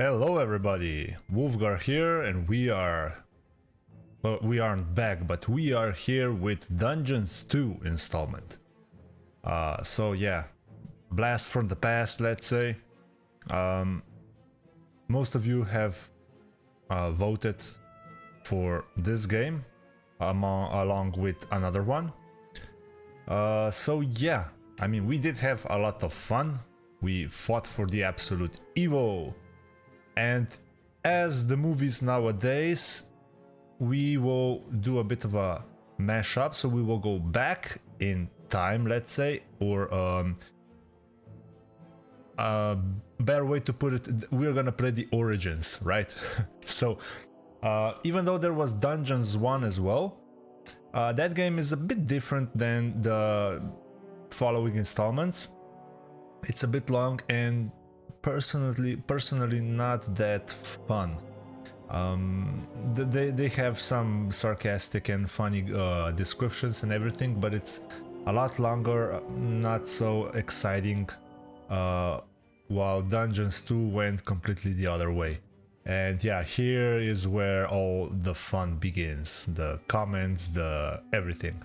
Hello everybody, Wolfgar here, and we aren't back, but we are here with Dungeons 2 installment. So yeah, blast from the past, let's say. Most of you have voted for this game along with another one. So yeah, I mean, we did have a lot of fun. We fought for the absolute evil. And as the movies nowadays, we will do a bit of a mashup, so we will go back in time, let's say, or a better way to put it, we're gonna play the origins, right? So even though there was Dungeons 1 as well, that game is a bit different than the following installments. It's a bit long and personally not that fun. They have some sarcastic and funny descriptions and everything, but it's a lot longer, not so exciting, while Dungeons 2 went completely the other way. And yeah, here is where all the fun begins, the comments, the everything.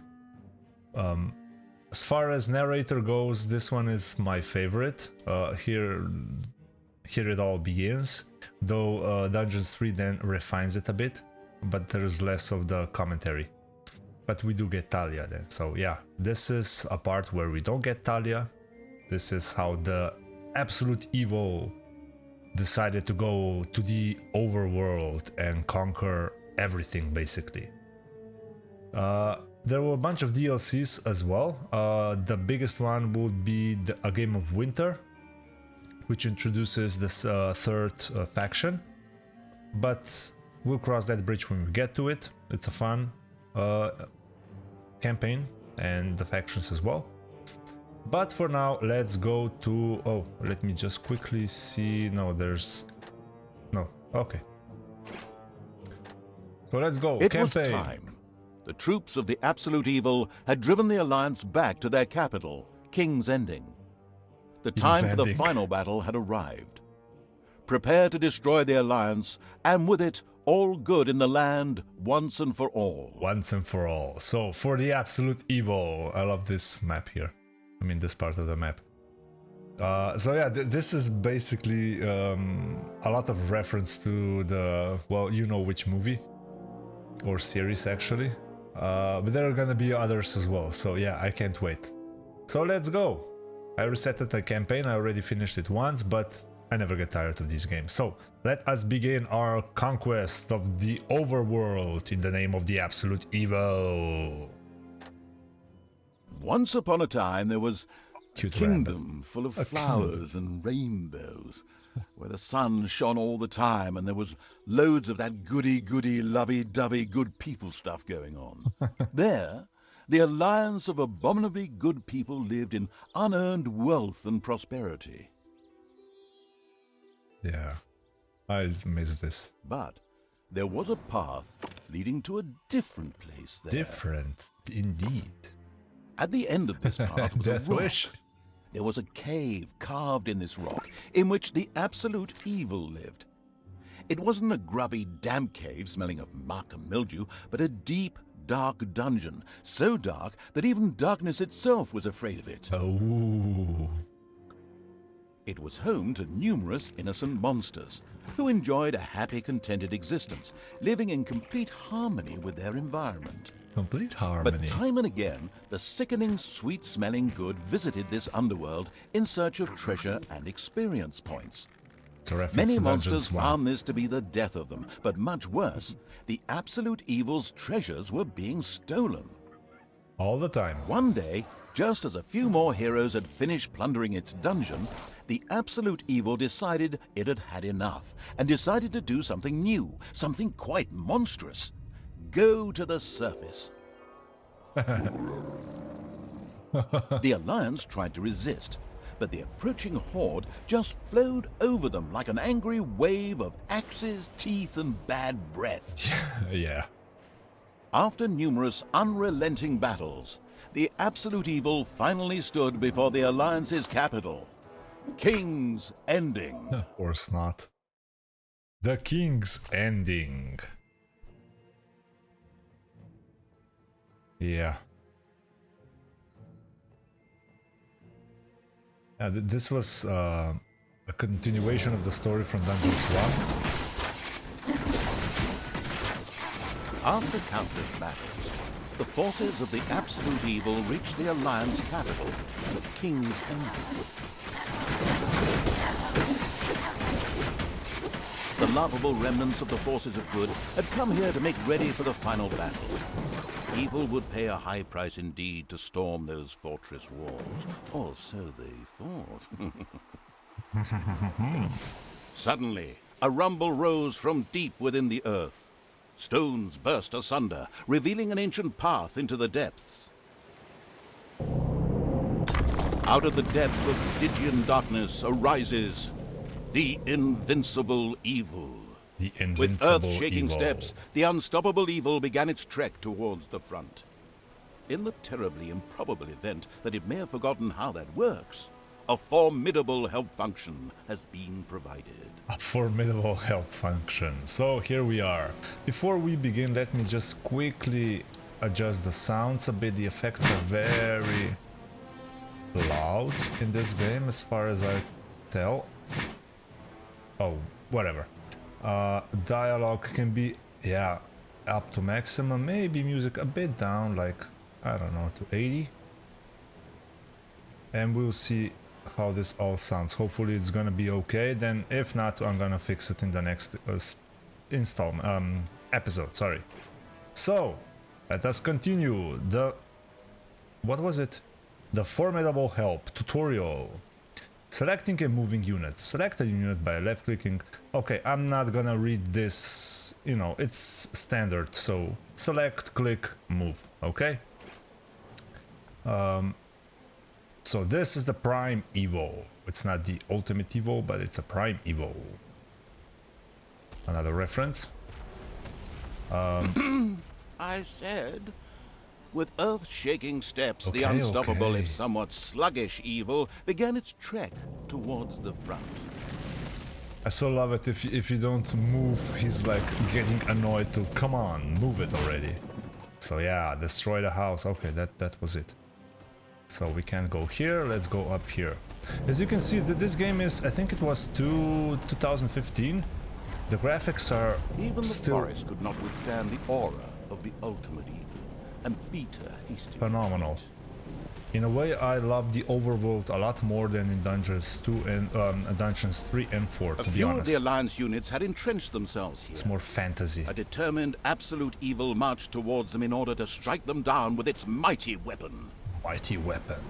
As far as narrator goes, this one is my favorite. Here it all begins, though Dungeons 3 then refines it a bit, but there's less of the commentary. But we do get Talia then, so yeah, this is a part where we don't get Talia. This is how the absolute evil decided to go to the Overworld and conquer everything, basically. There were a bunch of DLCs as well. The biggest one would be A Game of Winter, which introduces this third faction. But we'll cross that bridge when we get to it. It's a fun campaign and the factions as well. But for now, let's go to... Oh, let me just quickly see... No, there's... No, okay. So let's go, campaign. It was time. The troops of the Absolute Evil had driven the Alliance back to their capital, King's Ending. The time for the final battle had arrived. Prepare to destroy the Alliance, and with it, all good in the land, once and for all. Once and for all. So, for the Absolute Evil. I love this map here. I mean, this part of the map. So yeah, this is basically a lot of reference to the... Well, you know which movie. Or series, actually. But there are gonna be others as well, so yeah, I can't wait. So let's go! I resetted the campaign, I already finished it once, but I never get tired of these games. So let us begin our conquest of the Overworld in the name of the Absolute Evil. Once upon a time there was a kingdom full of flowers kingdom. And rainbows, where the sun shone all the time and there was loads of that goody-goody, lovey-dovey good people stuff going on. There, the alliance of abominably good people lived in unearned wealth and prosperity. Yeah, I miss this. But there was a path leading to a different place there. Different, indeed. At the end of this path was a rock. Wish. There was a cave carved in this rock in which the Absolute Evil lived. It wasn't a grubby, damp cave smelling of muck and mildew, but a deep, dark dungeon, so dark that even darkness itself was afraid of it. Oh. It was home to numerous innocent monsters who enjoyed a happy, contented existence, living in complete harmony with their environment. Complete harmony. But time and again, the sickening, sweet-smelling good visited this underworld in search of treasure and experience points. It's a reference Many to monsters Dungeons 1. found this to be the death of them, but much worse, the Absolute Evil's treasures were being stolen. All the time. One day, just as a few more heroes had finished plundering its dungeon, the Absolute Evil decided it had had enough, and decided to do something new, something quite monstrous. Go to the surface. The Alliance tried to resist, but the approaching horde just flowed over them like an angry wave of axes, teeth, and bad breath. Yeah. After numerous unrelenting battles, the Absolute Evil finally stood before the Alliance's capital, King's Ending. Of course not. The King's Ending. Yeah. This was a continuation of the story from Dungeons 1. After countless battles, the forces of the absolute evil reached the Alliance capital, the King's Ending. The laughable remnants of the forces of good had come here to make ready for the final battle. Evil would pay a high price indeed to storm those fortress walls, or so they thought. Suddenly, a rumble rose from deep within the earth. Stones burst asunder, revealing an ancient path into the depths. Out of the depths of Stygian darkness arises the invincible evil. The invincible With earth-shaking evil. steps, the unstoppable evil began its trek towards the front. In the terribly improbable event that it may have forgotten how that works, a formidable help function has been provided. A formidable help function. So here we are. Before we begin, let me just quickly adjust the sounds a bit. The effects are very loud in this game as far as I tell. Oh, whatever. Dialogue can be, yeah, up to maximum. Maybe music a bit down, like, I don't know, to 80. And we'll see how this all sounds. Hopefully it's gonna be okay. Then if not, I'm gonna fix it in the next episode, sorry. So, let us continue. What was it? The Formidable Help tutorial. Selecting and moving units. Select a unit by left clicking. Okay, I'm not gonna read this, you know, it's standard, so select, click, move, okay? So this is the prime evil. It's not the ultimate evil, but it's a prime evil. Another reference. I said, with earth-shaking steps, the unstoppable if somewhat sluggish evil began its trek towards the front. I so love it if you don't move, he's like getting annoyed to, come on, move it already. So yeah, destroy the house. Okay, that was it. So we can't go here, let's go up here. As you can see, this game is, I think it was 2015. The graphics are Even the still forest could not withstand the aura of the ultimate evil, and beat a hasty phenomenal. retreat. In a way, I love the Overworld a lot more than in Dungeons 2 and Dungeons 3 and 4, to be few honest. of the Alliance units had entrenched themselves here. It's more fantasy. A determined absolute evil marched towards them in order to strike them down with its mighty weapon. Mighty weapon.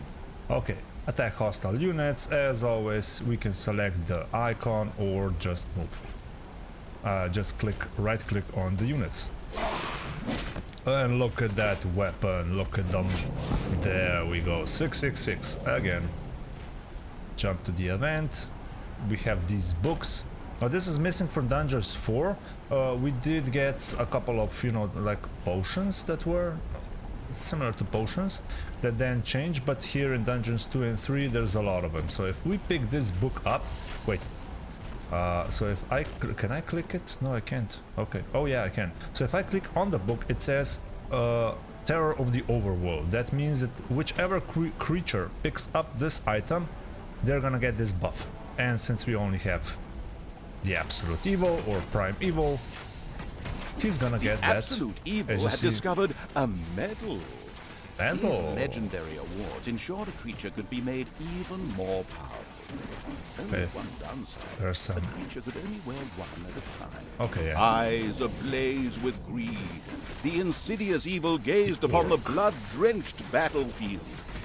Okay, attack hostile units. As always, we can select the icon or just move. Just right click on the units. And look at that weapon, look at them. There we go, 666 again. Jump to the event. We have these books. Oh, this is missing from Dungeons 4. We did get a couple of, you know, like potions that were similar to potions that then change, but here in Dungeons 2 and 3 there's a lot of them. So if we pick this book up, wait, so if I can I click it? No, I can't. Okay. Oh yeah, I can. So if I click on the book, it says Terror of the Overworld. That means that whichever creature picks up this item, they're gonna get this buff. And since we only have the absolute evil or prime evil, he's gonna get that. Absolute evil had discovered a medal. Medal. These legendary awards ensured a creature could be made even more powerful. Only one downside. There's some. The creature could only wear one at a time. Okay, yeah. Eyes ablaze with greed, the insidious evil gazed upon the blood-drenched battlefield.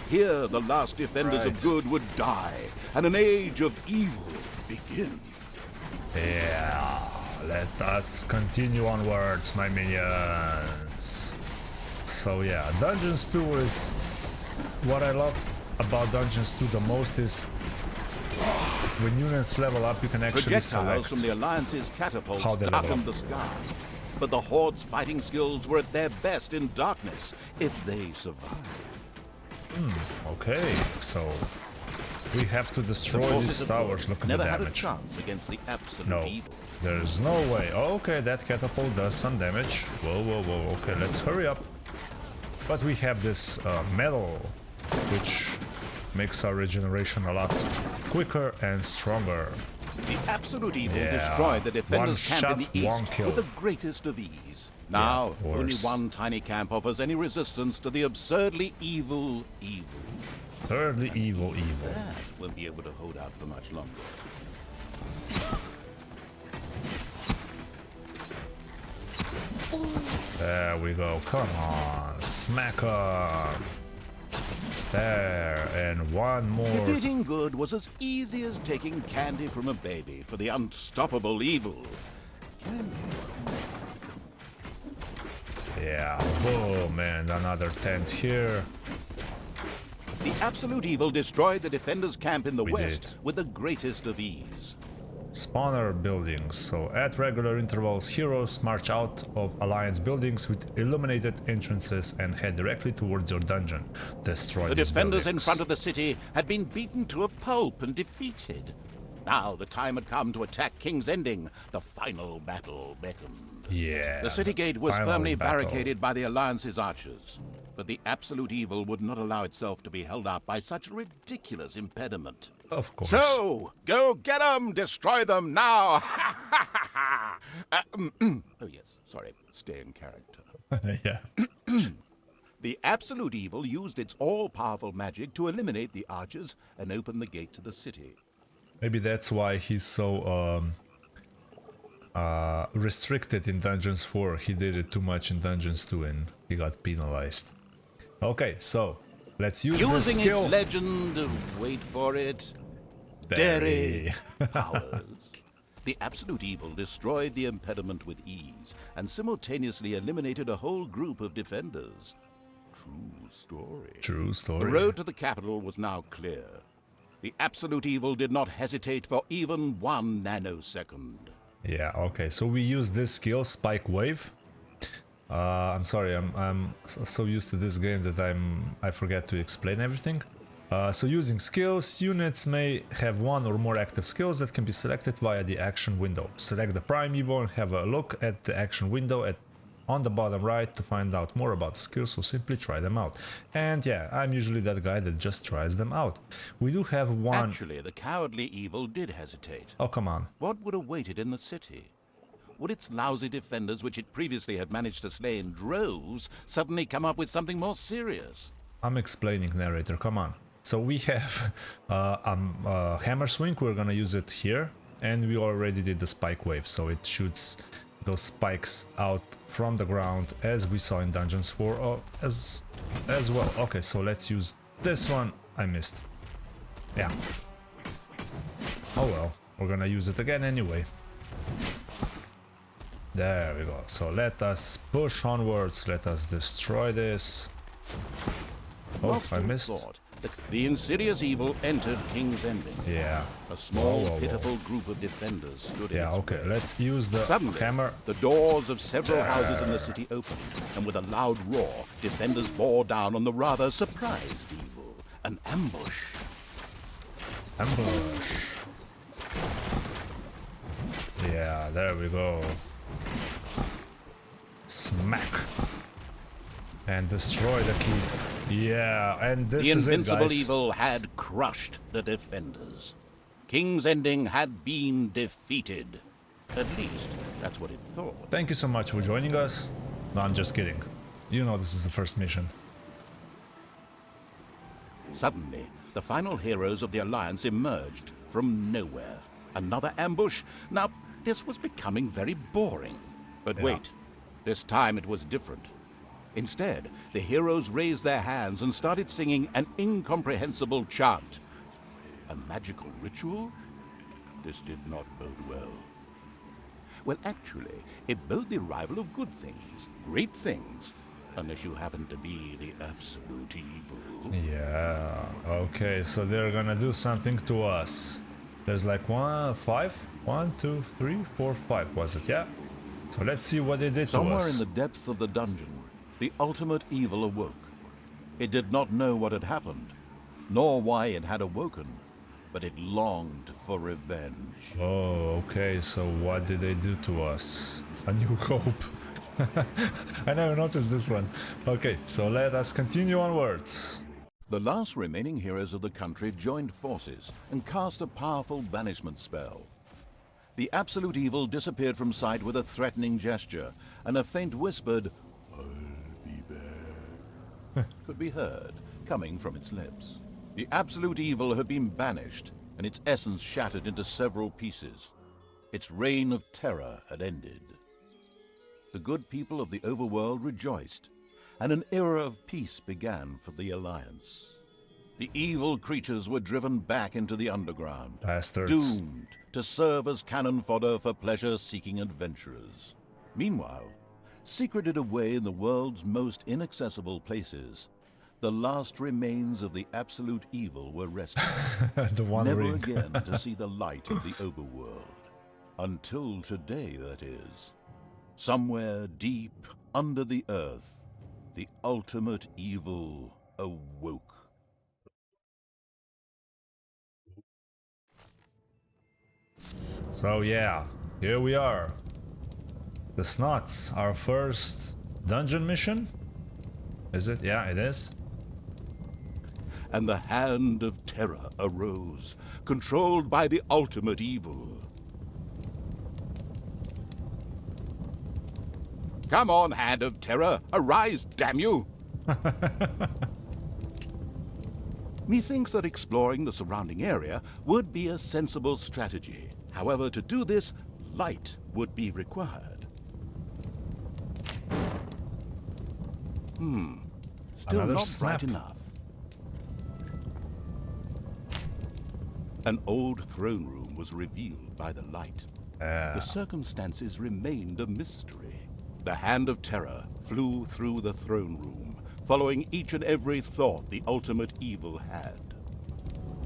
Here, the last defenders of good would die, and an age of evil begin. Yeah, let us continue onwards, my minions. So yeah, Dungeons 2 is what I love about Dungeons 2 the most is when units level up, you can actually Projectiles select from the Alliance's catapults how they level darkened up. the skies, but the Horde's fighting skills were at their best in darkness if they survived. Okay, so We have to destroy these towers. Look at the never had a damage. chance against the absolute No, evil. there's no way. Okay, that catapult does some damage. Whoa, whoa, whoa. Okay, let's hurry up. But we have this metal, which makes our regeneration a lot quicker and stronger. The absolute evil destroyed the defenders' camp in the east with the greatest of ease. Now, only one tiny camp offers any resistance to the absurdly evil evil. Absurdly evil evil. That won't be able to hold out for much longer. There we go. Come on. Smack 'em. There, and one more. Defeating good was as easy as taking candy from a baby for the unstoppable evil. Yeah, boom, and another tent here. The absolute evil destroyed the defenders' camp in the We west did. with the greatest of ease. Spawner buildings. So at regular intervals, heroes march out of Alliance buildings with illuminated entrances and head directly towards your dungeon. Destroy The these defenders in buildings. front of the city had been beaten to a pulp and defeated. Now the time had come to attack King's Ending. The final battle beckoned. Yeah. The city gate was final firmly battle. barricaded by the Alliance's archers. But the absolute evil would not allow itself to be held up by such a ridiculous impediment. Of course. So, go get 'em! Destroy them now! Ha ha ha ha! Oh yes, sorry, stay in character. Yeah. The absolute evil used its all-powerful magic to eliminate the archers and open the gate to the city. Maybe that's why he's so restricted in Dungeons 4. He did it too much in Dungeons 2 and he got penalized. Okay, so let's use this Using skill. its legend, wait for it, Dairy. powers. The absolute evil destroyed the impediment with ease and simultaneously eliminated a whole group of defenders. True story. True The story. road to the capital was now clear. The absolute evil did not hesitate for even 1 nanosecond. Yeah, okay, so we use this skill, Spike Wave. I'm sorry, I'm so used to this game that I forget to explain everything. So using skills, units may have one or more active skills that can be selected via the action window. Select the Prime Evo and have a look at the action window on the bottom right to find out more about the skills, so simply try them out. And yeah, I'm usually that guy that just tries them out. We do have one... Actually, the cowardly evil did hesitate. Oh, come on. What would await it in the city? Would its lousy defenders, which it previously had managed to slay in droves, suddenly come up with something more serious? I'm explaining, narrator, come on. So we have hammer swing, we're gonna use it here, and we already did the spike wave, so it shoots those spikes out from the ground as we saw in Dungeons 4 as well. Okay, so let's use this one. I missed. Yeah. Oh well, we're gonna use it again anyway. There we go. So let us push onwards, let us destroy this. Oh, I missed. Thought that the insidious evil entered King's Ending. Yeah. A small, Whoa. pitiful group of defenders stood in Yeah, its okay, way. let's use the Suddenly, hammer. the doors of several houses in the city opened, and with a loud roar, defenders bore down on the rather surprised evil. An ambush. Ambush. Yeah, there we go. Smack. And destroy the keep. Yeah, and this The is it, invincible guys. evil had crushed the defenders. King's Ending had been defeated. At least, that's what it thought. Thank you so much for joining us. No, I'm just kidding. You know this is the first mission. Suddenly, the final heroes of the Alliance emerged from nowhere. Another ambush? Now, this was becoming very boring. But Yeah. wait, this time it was different. Instead, the heroes raised their hands and started singing an incomprehensible chant. A magical ritual? This did not bode well. Well, actually, it bode the arrival of good things, great things, unless you happen to be the absolute evil. Yeah, okay, so they're gonna do something to us. There's like 5, was it? Yeah. So let's see what they did to Somewhere us. in the depths of the dungeon, the ultimate evil awoke. It did not know what had happened, nor why it had awoken, but it longed for revenge. Oh, okay, so what did they do to us? A new hope. I never noticed this one. Okay, so let us continue onwards. The last remaining heroes of the country joined forces and cast a powerful banishment spell. The absolute evil disappeared from sight with a threatening gesture, and a faint whispered, "I'll be back," could be heard coming from its lips. The absolute evil had been banished, and its essence shattered into several pieces. Its reign of terror had ended. The good people of the Overworld rejoiced, and an era of peace began for the Alliance. The evil creatures were driven back into the underground, Bastards. doomed to serve as cannon fodder for pleasure-seeking adventurers. Meanwhile, secreted away in the world's most inaccessible places, the last remains of the absolute evil were rescued, The One never Ring. again to see the light of the Overworld. Until today, that is. Somewhere deep under the earth, the ultimate evil awoke. So yeah, here we are. The Snots, our first dungeon mission? Is it? Yeah, it is. And the hand of terror arose, controlled by the ultimate evil. Come on, hand of terror, arise, damn you! Methinks that exploring the surrounding area would be a sensible strategy. However, to do this, light would be required. Still Another not snap. bright enough. An old throne room was revealed by the light. The circumstances remained a mystery. The hand of terror flew through the throne room, following each and every thought the ultimate evil had.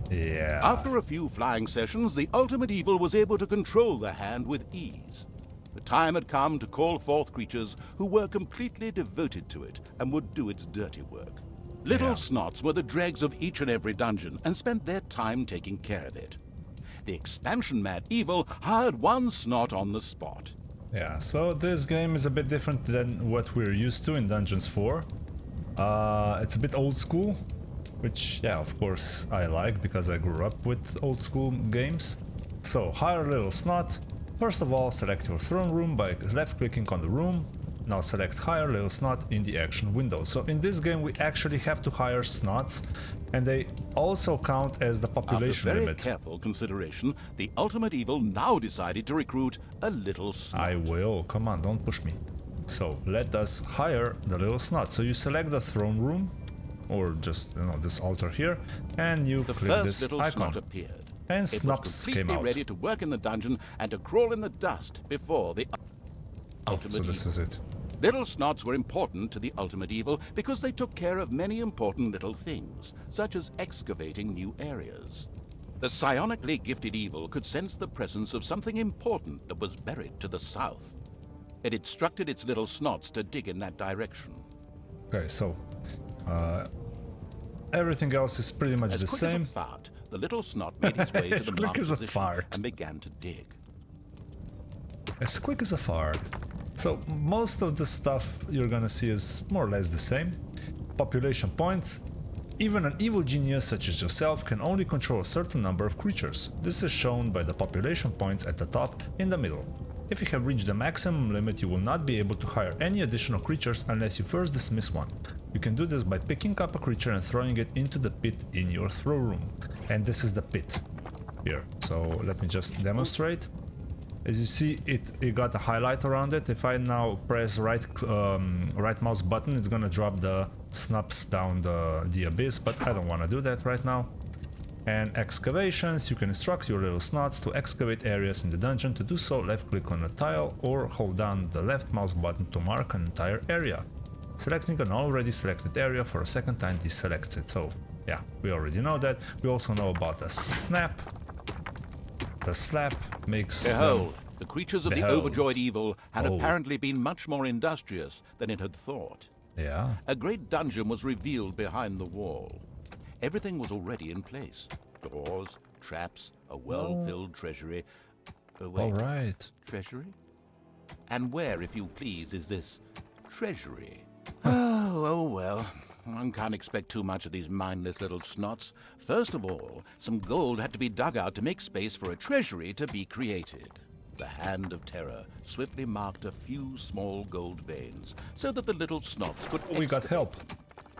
Yeah. After a few flying sessions, the ultimate evil was able to control the hand with ease. The time had come to call forth creatures who were completely devoted to it and would do its dirty work. Little Snots were the dregs of each and every dungeon and spent their time taking care of it. The expansion-mad evil hired one Snot on the spot. Yeah, so this game is a bit different than what we're used to in Dungeons 4. It's a bit old school, which, yeah, of course I like because I grew up with old school games. So, hire Little Snot. First of all, select your throne room by left-clicking on the room. Now select Hire Little Snot in the action window. So in this game we actually have to hire Snots, and they also count as the population After very limit. careful consideration, the ultimate evil now decided to recruit a Little Snot. I will. Come on, don't push me. So let us hire the Little Snot. So you select the throne room, or just, you know, this altar here, and you click First this Little icon. Snot appeared. And It Snops was came completely out. ready to work in the dungeon and to crawl in the dust before the ultimate So this evil. is it. Little Snots were important to the ultimate evil because they took care of many important little things, such as excavating new areas. The psionically gifted evil could sense the presence of something important that was buried to the south. It instructed its Little Snots to dig in that direction. Okay, so everything else is pretty much the As quick same. as a fart, the Little Snot made its way to As the quick marked as a position fart. and began to dig. As quick as a fart. So most of the stuff you're gonna see is more or less the same. Population points. Even an evil genius such as yourself can only control a certain number of creatures. This is shown by the population points at the top in the middle. If you have reached the maximum limit, you will not be able to hire any additional creatures unless you first dismiss one. You can do this by picking up a creature and throwing it into the pit in your throne room. And this is the pit here. So let me just demonstrate. As you see, it got a highlight around it. If I now press right mouse button, it's gonna drop the snops down the abyss, but I don't want to do that right now. And excavations, you can instruct your Little Snots to excavate areas in the dungeon. To do so, left click on a tile or hold down the left mouse button to mark an entire area. Selecting an already selected area for a second time deselects it. So yeah, we already know that. We also know about the snap. The slap makes Behold, the creatures of the Behold. overjoyed evil had Oh. apparently been much more industrious than it had thought. Yeah. A great dungeon was revealed behind the wall. Everything was already in place. stores, traps, a well-filled treasury. Wait, All right. treasury? And where, if you please, is this treasury? Oh well. One can't expect too much of these mindless little snots. First of all, some gold had to be dug out to make space for a treasury to be created. The hand of terror swiftly marked a few small gold veins so that the little snots could We got help.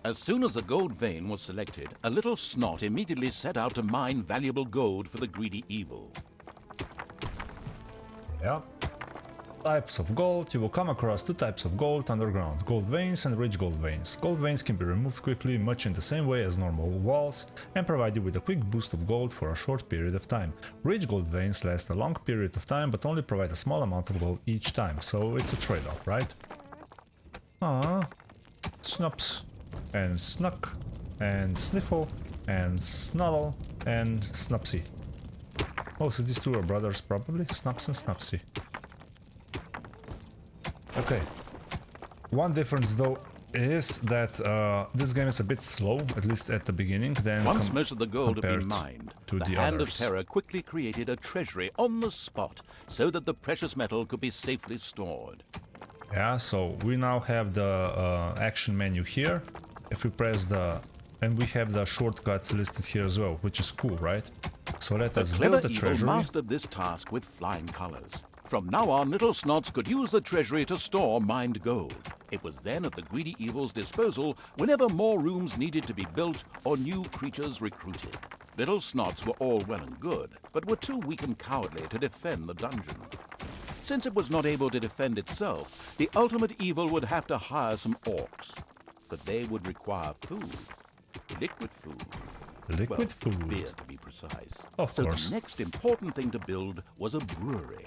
As soon as a gold vein was selected, a little snot immediately set out to mine valuable gold for the greedy evil. Yeah. Types of gold. You will come across two types of gold underground, gold veins and rich gold veins. Gold veins can be removed quickly, much in the same way as normal walls, and provide you with a quick boost of gold for a short period of time. Rich gold veins last a long period of time, but only provide a small amount of gold each time, so it's a trade-off, right? Snops, and Snuck, and Sniffle, and Snuddle, and Snupsy. Oh, so these two are brothers probably? Snups and Snupsy. Okay. One difference though is that this game is a bit slow, at least at the beginning, then once most of the gold had been compared mined, to the the Hand others. of Terror quickly created a treasury on the spot so that the precious metal could be safely stored. Yeah, so we now have the action menu here. If we press the... and we have the shortcuts listed here as well, which is cool, right? So let us build the Evil treasury. mastered this task with flying colors. From now on, little snots could use the treasury to store mined gold. It was then at the greedy evil's disposal whenever more rooms needed to be built or new creatures recruited. Little snots were all well and good, but were too weak and cowardly to defend the dungeon. Since it was not able to defend itself, the ultimate evil would have to hire some orcs. But they would require food. Liquid food. Liquid Well, food. beer to be precise. Of So course. the next important thing to build was a brewery.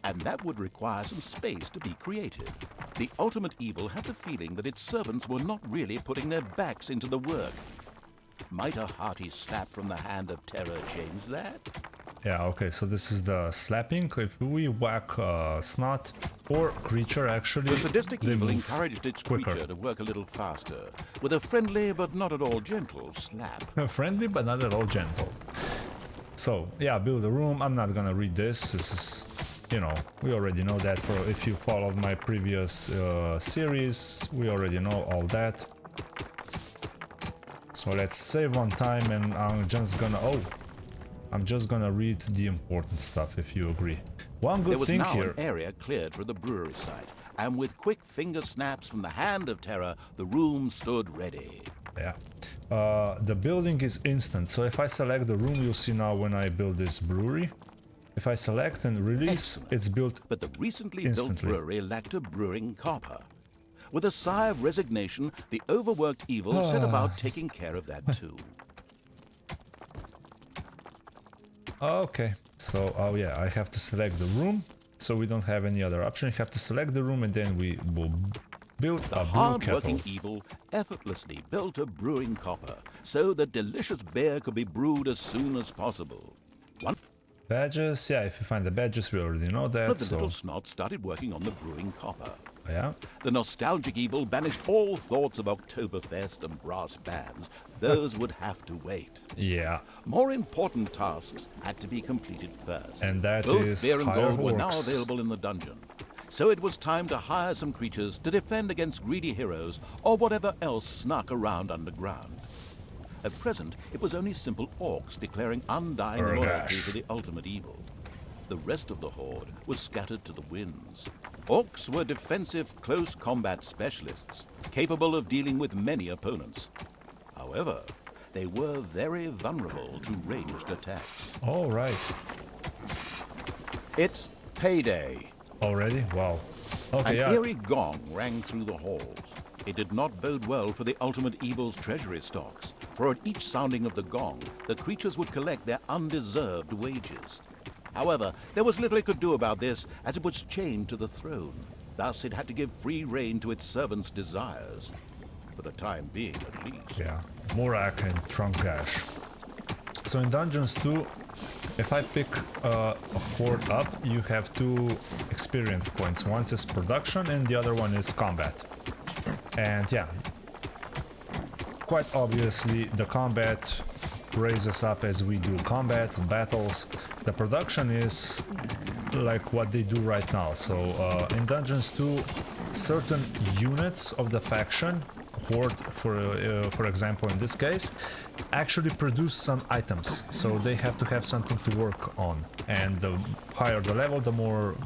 And that would require some space to be created. The ultimate evil had the feeling that its servants were not really putting their backs into the work. Might a hearty slap from the Hand of Terror change that? Yeah, okay, so this is the slapping. If we whack snot or creature, actually, The sadistic they evil move encouraged its quicker. creature to work a little faster, with a friendly but not at all gentle slap. Friendly, but not at all gentle. So, yeah, build a room. I'm not gonna read this. This is, you know, we already know that. For if you followed my previous series, we already know all that. So let's save one time, and I'm just gonna read the important stuff, if you agree. One There good was thing now here. an area cleared for the brewery site, and with quick finger snaps from the Hand of Terror, the room stood ready. Yeah. The building is instant, so if I select the room, you'll see now when I build this brewery. If I select and release, it's built But the recently instantly. built brewery lacked a brewing copper. With a sigh of resignation, the overworked evil set about taking care of that too. Okay, so, oh yeah, I have to select the room, so we don't have any other option. You have to select the room and then we will build The a brew kettle. hard-working evil effortlessly built a brewing copper so that delicious beer could be brewed as soon as possible. One Badges, yeah, if you find the badges, we already know that, of the so, little snots started working on the brewing copper. yeah. The nostalgic evil banished all thoughts of Oktoberfest and brass bands. Those would have to wait. Yeah, More important tasks had to be completed first. and that Both is beer and hire gold were now orcs. available in the dungeon. So it was time to hire some creatures to defend against greedy heroes or whatever else snuck around underground. At present, it was only simple orcs declaring undying Urgash. loyalty to the ultimate evil. The rest of the horde was scattered to the winds. Orcs were defensive close combat specialists, capable of dealing with many opponents. However, they were very vulnerable to ranged attacks. All right, It's payday. already? Wow. Okay, An yeah. eerie gong rang through the halls. It did not bode well for the ultimate evil's treasury stocks, for at each sounding of the gong, the creatures would collect their undeserved wages. However, there was little it could do about this, as it was chained to the throne. Thus, it had to give free rein to its servants' desires. For the time being, at least. Yeah, Morak and Trunkash. So in Dungeons 2, if I pick a horde up, you have 2 experience points. One is production and the other one is combat. And yeah, quite obviously the combat raises up as we do combat, battles. The production is like what they do right now. So in Dungeons 2, certain units of the faction, Horde for example in this case, actually produce some items. So they have to have something to work on. And the higher the level, the more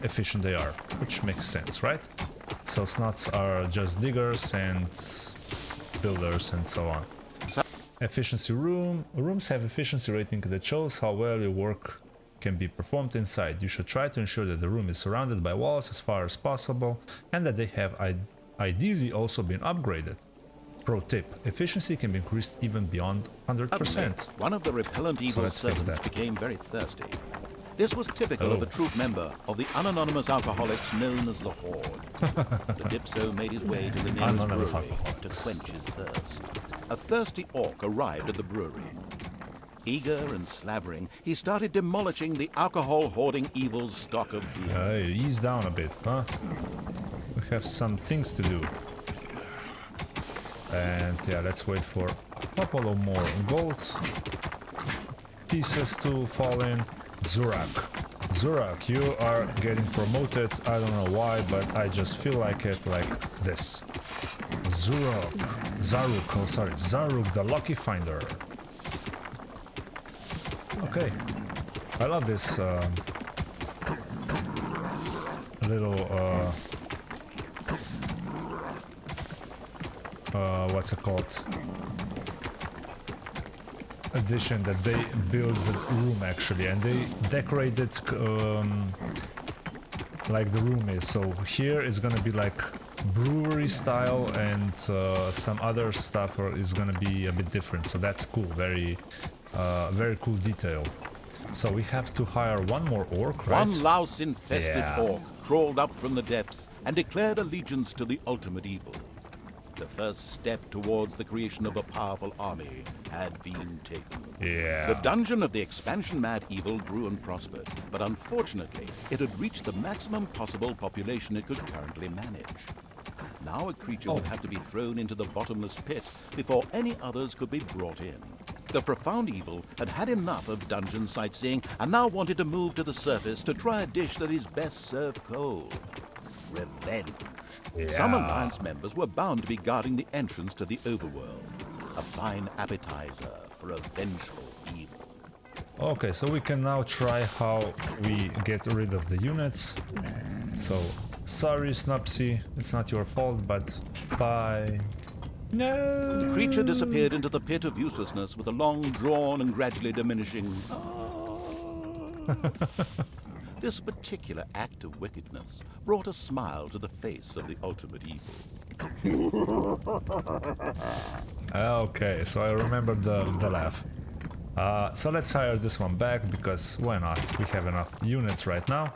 efficient they are, which makes sense, right? So snots are just diggers and builders and so on. Efficiency rooms have efficiency rating that shows how well your work can be performed inside. You should try to ensure that the room is surrounded by walls as far as possible and that they have ideally also been upgraded. Pro tip, efficiency can be increased even beyond 100%. One of the repellent evil servants became very thirsty. This was typical of a troop member of the unanonymous alcoholics known as the Horde. The Dipso made his way to the nearest brewery to quench his thirst. A thirsty orc arrived at the brewery. Eager and slavering, he started demolishing the alcohol-hoarding evil's stock of beer. Ease down a bit, huh? We have some things to do. And yeah, let's wait for a couple of more gold pieces to fall in. Zurak, you are getting promoted. I don't know why, but I just feel like it, like this. Zaruk, the lucky finder. Okay, I love this little what's it called? Addition that they build the room actually, and they decorate it like the room is. So here it's gonna be like brewery style, and some other stuff is gonna be a bit different. So that's cool, very cool detail. So we have to hire one more orc, right? One louse-infested orc crawled up from the depths and declared allegiance to the ultimate evil. The first step towards the creation of a powerful army had been taken. The dungeon of the expansion-mad evil grew and prospered, but unfortunately, it had reached the maximum possible population it could currently manage. Now a creature would have to be thrown into the bottomless pit before any others could be brought in. The profound evil had had enough of dungeon sightseeing and now wanted to move to the surface to try a dish that is best served cold. Revenge. Some Alliance members were bound to be guarding the entrance to the Overworld. A fine appetizer for a vengeful evil. Okay, so we can now try how we get rid of the units. So, sorry Snupsy, it's not your fault, but bye. No! The creature disappeared into the pit of uselessness with a long drawn and gradually diminishing This particular act of wickedness brought a smile to the face of the ultimate evil. Okay, so I remember the laugh. So let's hire this one back, because why not? We have enough units right now.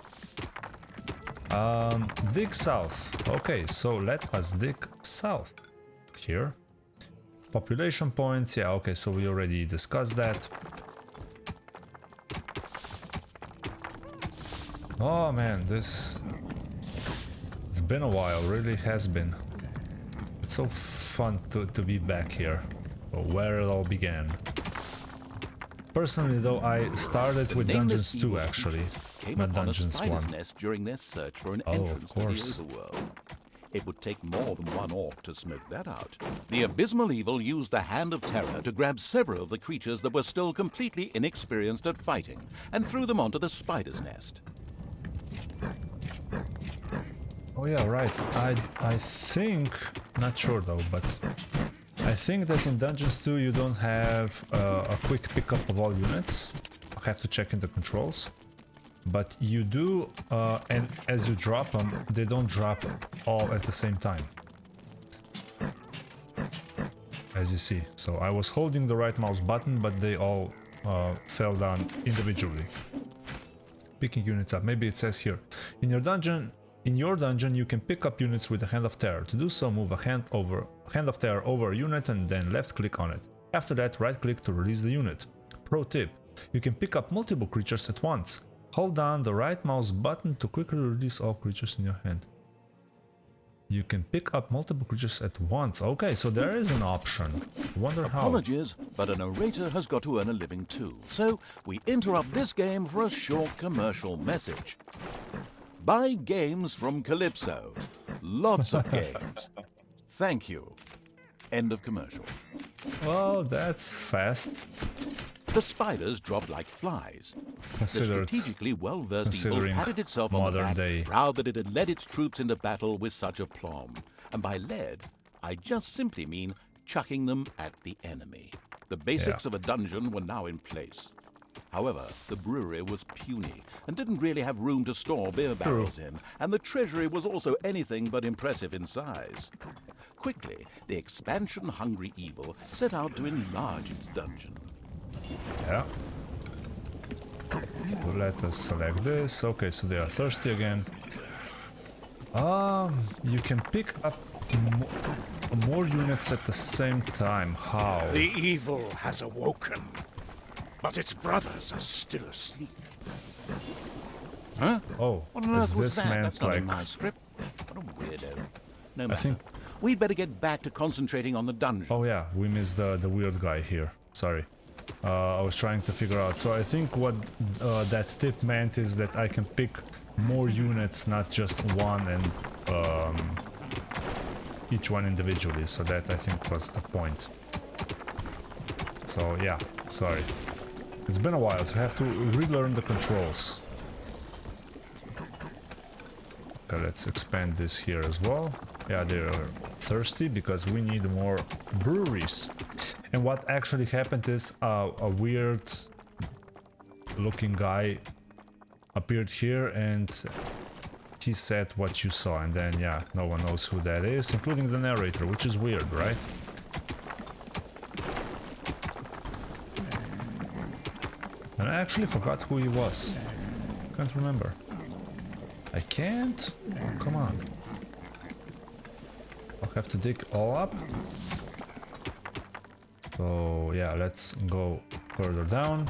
Dig south. Okay, so let us dig south. Here. Population points. Yeah, okay, so we already discussed that. Oh man, it's been a while, really has been. It's so fun to be back here, where it all began. Personally though, I started with Dungeons 2 actually, not Dungeons 1. Nest during their search for an entrance to the Overworld. It would take more than one orc to smoke that out. The abysmal evil used the Hand of Terror to grab several of the creatures that were still completely inexperienced at fighting, and threw them onto the spider's nest. Oh yeah, right. I think, not sure though, but I think that in Dungeons 2 you don't have a quick pickup of all units. I have to check in the controls. But you do, and as you drop them, they don't drop all at the same time. As you see. So I was holding the right mouse button, but they all fell down individually. Picking units up. Maybe it says here. In your dungeon, you can pick up units with the Hand of Terror. To do so, move a Hand of Terror over a unit and then left click on it. After that, right click to release the unit. Pro tip. You can pick up multiple creatures at once. Hold down the right mouse button to quickly release all creatures in your hand. You can pick up multiple creatures at once. Okay, so there is an option. Wonder how. Apologies, but a narrator has got to earn a living too. So we interrupt this game for a short commercial message. Buy games from Calypso. Lots of games. Thank you. End of commercial. Well, that's fast. The spiders dropped like flies. The strategically well-versed evil patted itself on the back, proud that it had led its troops into battle with such aplomb. And by led, I just simply mean chucking them at the enemy. The basics of a dungeon were now in place. However, the brewery was puny and didn't really have room to store beer barrels in, and the treasury was also anything but impressive in size. Quickly, the expansion-hungry evil set out to enlarge its dungeon. Yeah. Let us select this. Okay, so they are thirsty again. You can pick up more units at the same time. How? The evil has awoken, but its brothers are still asleep. Huh? Oh, what on is earth was this that? meant That's not like... in my script. What a weirdo. No matter. I think... We'd better get back to concentrating on the dungeon. Oh yeah, we missed the weird guy here. Sorry. I was trying to figure out. So I think what that tip meant is that I can pick more units, not just one, and each one individually. So that I think was the point. So yeah, sorry. It's been a while, so I have to relearn the controls. Okay, let's expand this here as well. Yeah, they're thirsty because we need more breweries. And what actually happened is a weird looking guy appeared here and he said what you saw, and then yeah, no one knows who that is, including the narrator, which is weird, right? And I actually forgot who he was. Can't remember. I can't? Oh, come on. I'll have to dig all up. So yeah, let's go further down.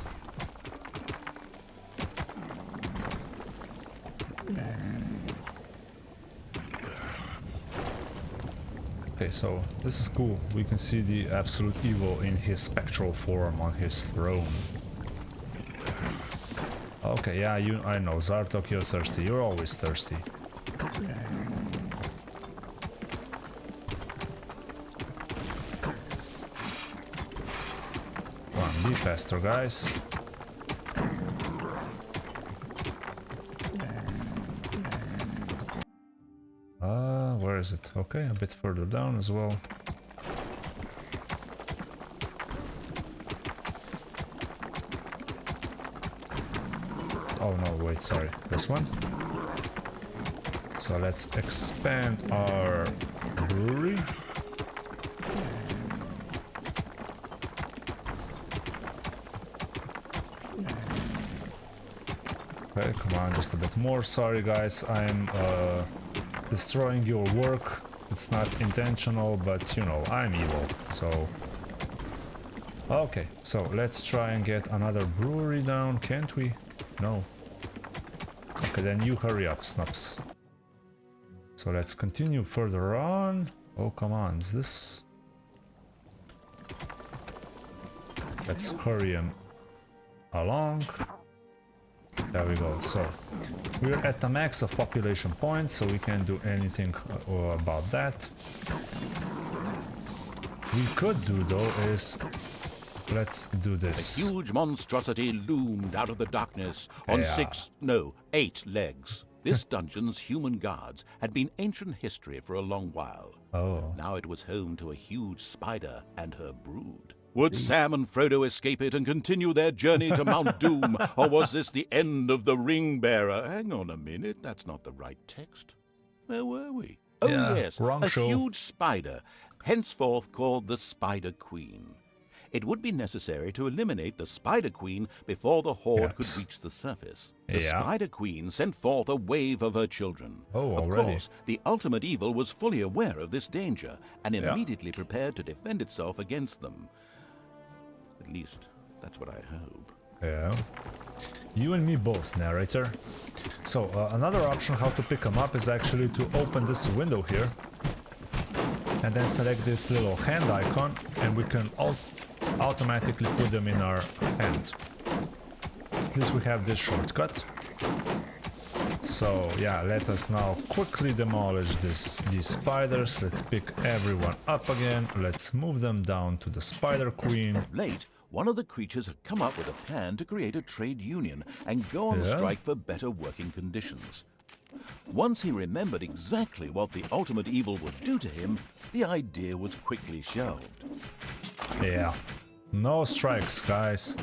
Okay, so this is cool. We can see the absolute evil in his spectral form on his throne. Okay, yeah, I know, Zartok, you're thirsty. You're always thirsty. Come on, be faster, guys. Where is it? Okay, a bit further down as well. Oh no, wait, sorry. This one. So let's expand our brewery. Okay, come on, just a bit more. Sorry guys, I'm destroying your work. It's not intentional, but you know, I'm evil, so... Okay, so let's try and get another brewery down, can't we? No. Okay, then you hurry up, Snups. So let's continue further on. Oh, come on, is this... Let's hurry him along. There we go. So we're at the max of population points, so we can't do anything about that. We could do though is... Let's do this. A huge monstrosity loomed out of the darkness on 8 legs. This dungeon's human guards had been ancient history for a long while. Oh. Now it was home to a huge spider and her brood. Would Sam and Frodo escape it and continue their journey to Mount Doom, or was this the end of the ring bearer? Hang on a minute, that's not the right text. Where were we? Oh yes, wrong show. Huge spider, henceforth called the Spider Queen. It would be necessary to eliminate the Spider Queen before the horde could reach the surface. The Spider Queen sent forth a wave of her children. Oh, of already? course, the ultimate evil was fully aware of this danger and immediately prepared to defend itself against them. At least, that's what I hope. Yeah. You and me both, narrator. So, another option how to pick them up is actually to open this window here. And then select this little hand icon, and we can automatically put them in our hand. At least we have this shortcut. So yeah, let us now quickly demolish these spiders. Let's pick everyone up again. Let's move them down to the Spider Queen. Of late, one of the creatures had come up with a plan to create a trade union and go on strike for better working conditions. Once he remembered exactly what the ultimate evil would do to him, the idea was quickly shelved. Yeah, no strikes, guys.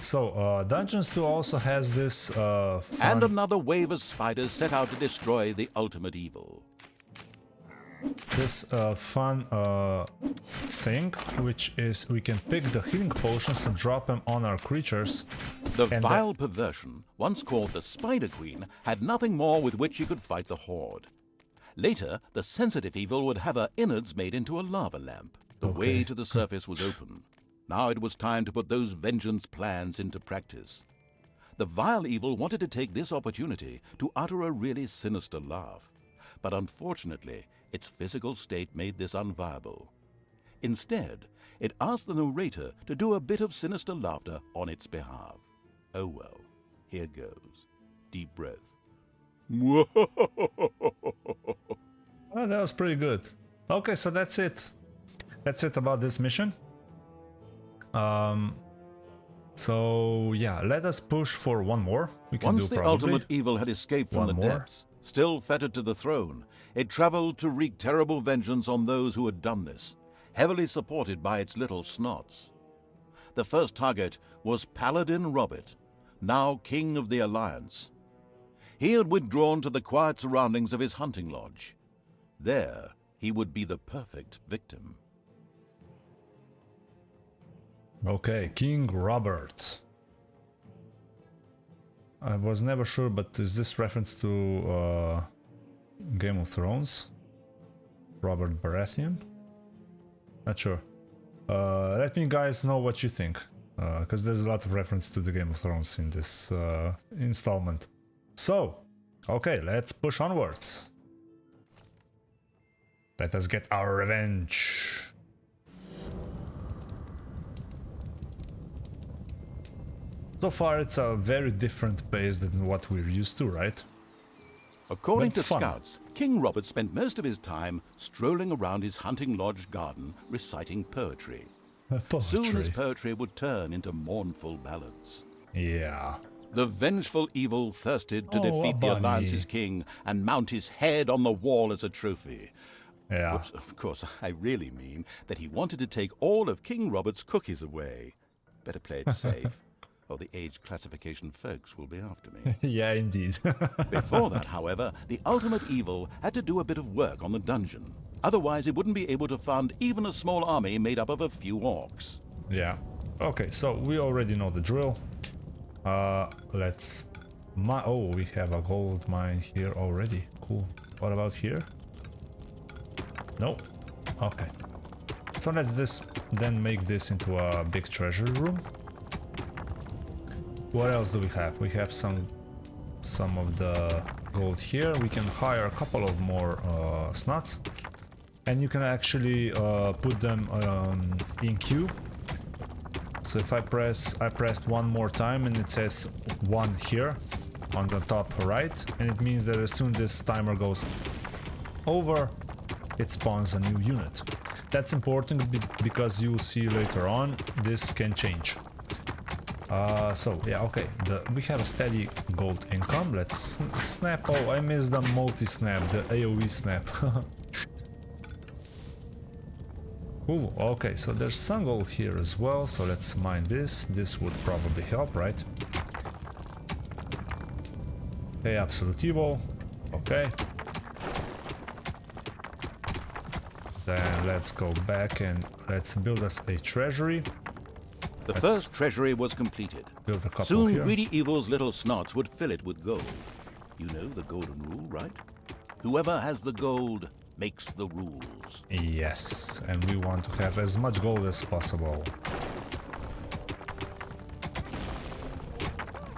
So, Dungeons 2 also has this fun... And another wave of spiders set out to destroy the ultimate evil. This fun thing, which is we can pick the healing potions and drop them on our creatures. The vile perversion, once called the Spider Queen, had nothing more with which she could fight the Horde. Later, the sensitive evil would have her innards made into a lava lamp. The way to the surface was open. Now it was time to put those vengeance plans into practice. The vile evil wanted to take this opportunity to utter a really sinister laugh. But unfortunately, its physical state made this unviable. Instead, it asked the narrator to do a bit of sinister laughter on its behalf. Oh well, here goes. Deep breath. Oh, that was pretty good. Okay, so that's it. That's it about this mission. So yeah, let us push for one more. We can Once the ultimate evil had escaped from the depths, still fettered to the throne, it traveled to wreak terrible vengeance on those who had done this, heavily supported by its little snots. The first target was Paladin Robert, now King of the Alliance. He had withdrawn to the quiet surroundings of his hunting lodge. There, he would be the perfect victim. Okay, King Robert. I was never sure, but is this reference to Game of Thrones? Robert Baratheon? Not sure. Let me guys know what you think, because there's a lot of reference to the Game of Thrones in this installment. So, okay, let's push onwards. Let us get our revenge. So far, it's a very different pace than what we're used to, right? According to scouts, King Robert spent most of his time strolling around his hunting lodge garden reciting poetry. Soon his poetry would turn into mournful ballads. Yeah. The vengeful evil thirsted to defeat the Alliance's king and mount his head on the wall as a trophy. Yeah. Oops, of course, I really mean that he wanted to take all of King Robert's cookies away. Better play it safe, or the age classification folks will be after me. Yeah, indeed. Before that, however, the ultimate evil had to do a bit of work on the dungeon. Otherwise, it wouldn't be able to fund even a small army made up of a few orcs. Yeah. Okay, so we already know the drill. Let's... Oh, we have a gold mine here already. Cool. What about here? No. Okay. So let's then make this into a big treasure room. What else do we have? We have some of the gold here. We can hire a couple of more snots, and you can actually put them in queue. So if I pressed one more time, and it says 1 here on the top right, and it means that as soon as this timer goes over, it spawns a new unit. That's important because you'll see later on this can change. So yeah, okay, we have a steady gold income. Let's snap. Oh, I missed the multi-snap, the AoE snap. Cool, okay, so there's some gold here as well, so let's mine this. This would probably help, right? Hey, absolute evil. Okay. Then let's go back and let's build us a treasury. The first treasury was completed. Build a couple Soon here. greedy evil's little snots would fill it with gold. You know the golden rule, right? Whoever has the gold makes the rules. Yes, and we want to have as much gold as possible.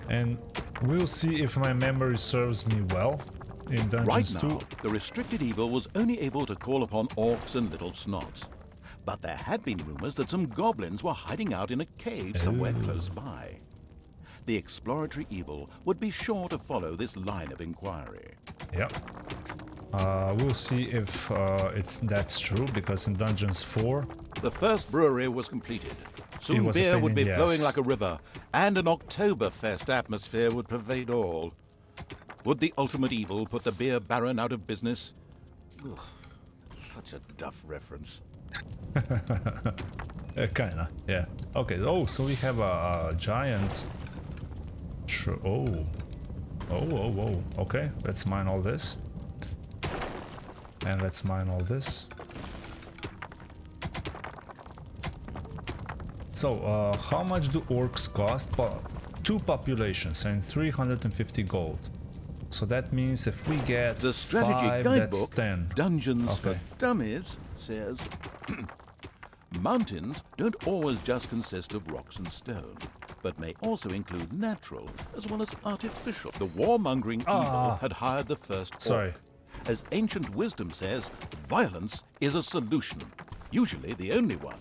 And we'll see if my memory serves me well in Dungeons Right 2. now, the restricted evil was only able to call upon orcs and little snots. But there had been rumors that some goblins were hiding out in a cave somewhere close by. The exploratory evil would be sure to follow this line of inquiry. Yeah. We'll see if that's true, because in Dungeons 4... The first brewery was completed. Soon was a beer pain would in be the flowing ass. like a river, and an Oktoberfest atmosphere would pervade all. Would the ultimate evil put the beer baron out of business? Ugh, such a duff reference. Kinda, yeah. Okay, oh, so we have a giant... Oh. Okay, let's mine all this. And let's mine all this. So, how much do orcs cost? 2 populations and 350 gold. So that means if we get The strategy 5, that's guidebook, 10. Dungeons Okay. for Dummies, says mountains don't always just consist of rocks and stone, but may also include natural as well as artificial. The warmongering evil had hired the first orc. Sorry. As ancient wisdom says, violence is a solution, usually the only one.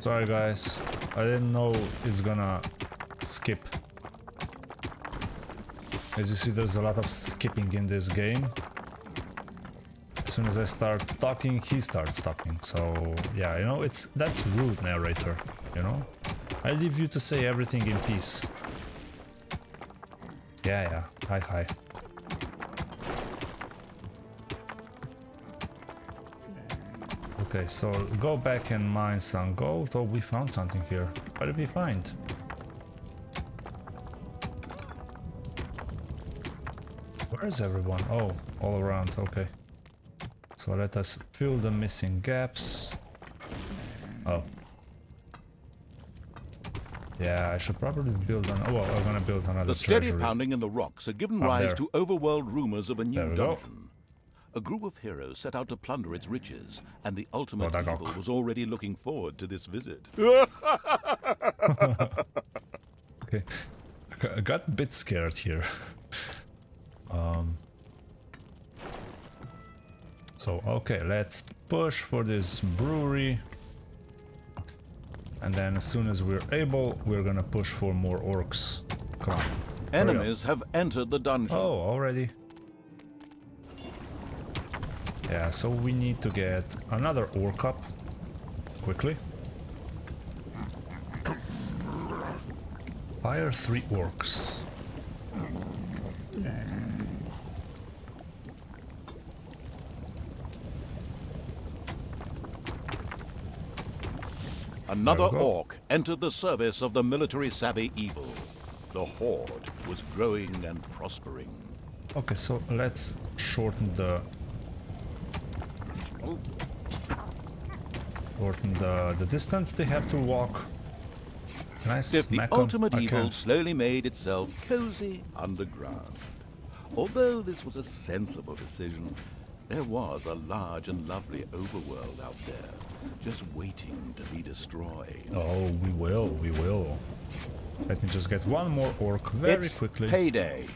Sorry guys, I didn't know it's gonna skip. As you see, there's a lot of skipping in this game. As soon as I start talking, he starts talking. So yeah, you know, that's rude, narrator, you know? I leave you to say everything in peace. Yeah, hi. Okay, so go back and mine some gold. Oh, we found something here. What did we find? Where is everyone? Oh, all around, okay. So let us fill the missing gaps. Oh. Yeah, I should probably build an... Oh, well, I'm gonna build another The steady treasury. pounding in the rocks had given Up rise there. to overworld rumors of a new There we go. dungeon. A group of heroes set out to plunder its riches, and the ultimate Bodagok. evil was already looking forward to this visit. Okay. I got a bit scared here. So, okay, let's push for this brewery. And then as soon as we're able, we're gonna push for more orcs. Come on. hurry up. Enemies have entered the dungeon. Oh, already? Yeah, so we need to get another orc up. Quickly. Fire 3 orcs. Another There we go. orc entered the service of the military-savvy evil. The horde was growing and prospering. Okay, so let's shorten the distance they have to walk. Can I If the smack 'em? ultimate I evil can't. slowly made itself cozy underground. Although this was a sensible decision, there was a large and lovely overworld out there, just waiting to be destroyed. Oh, we will. Let me just get one more orc very It's quickly. payday.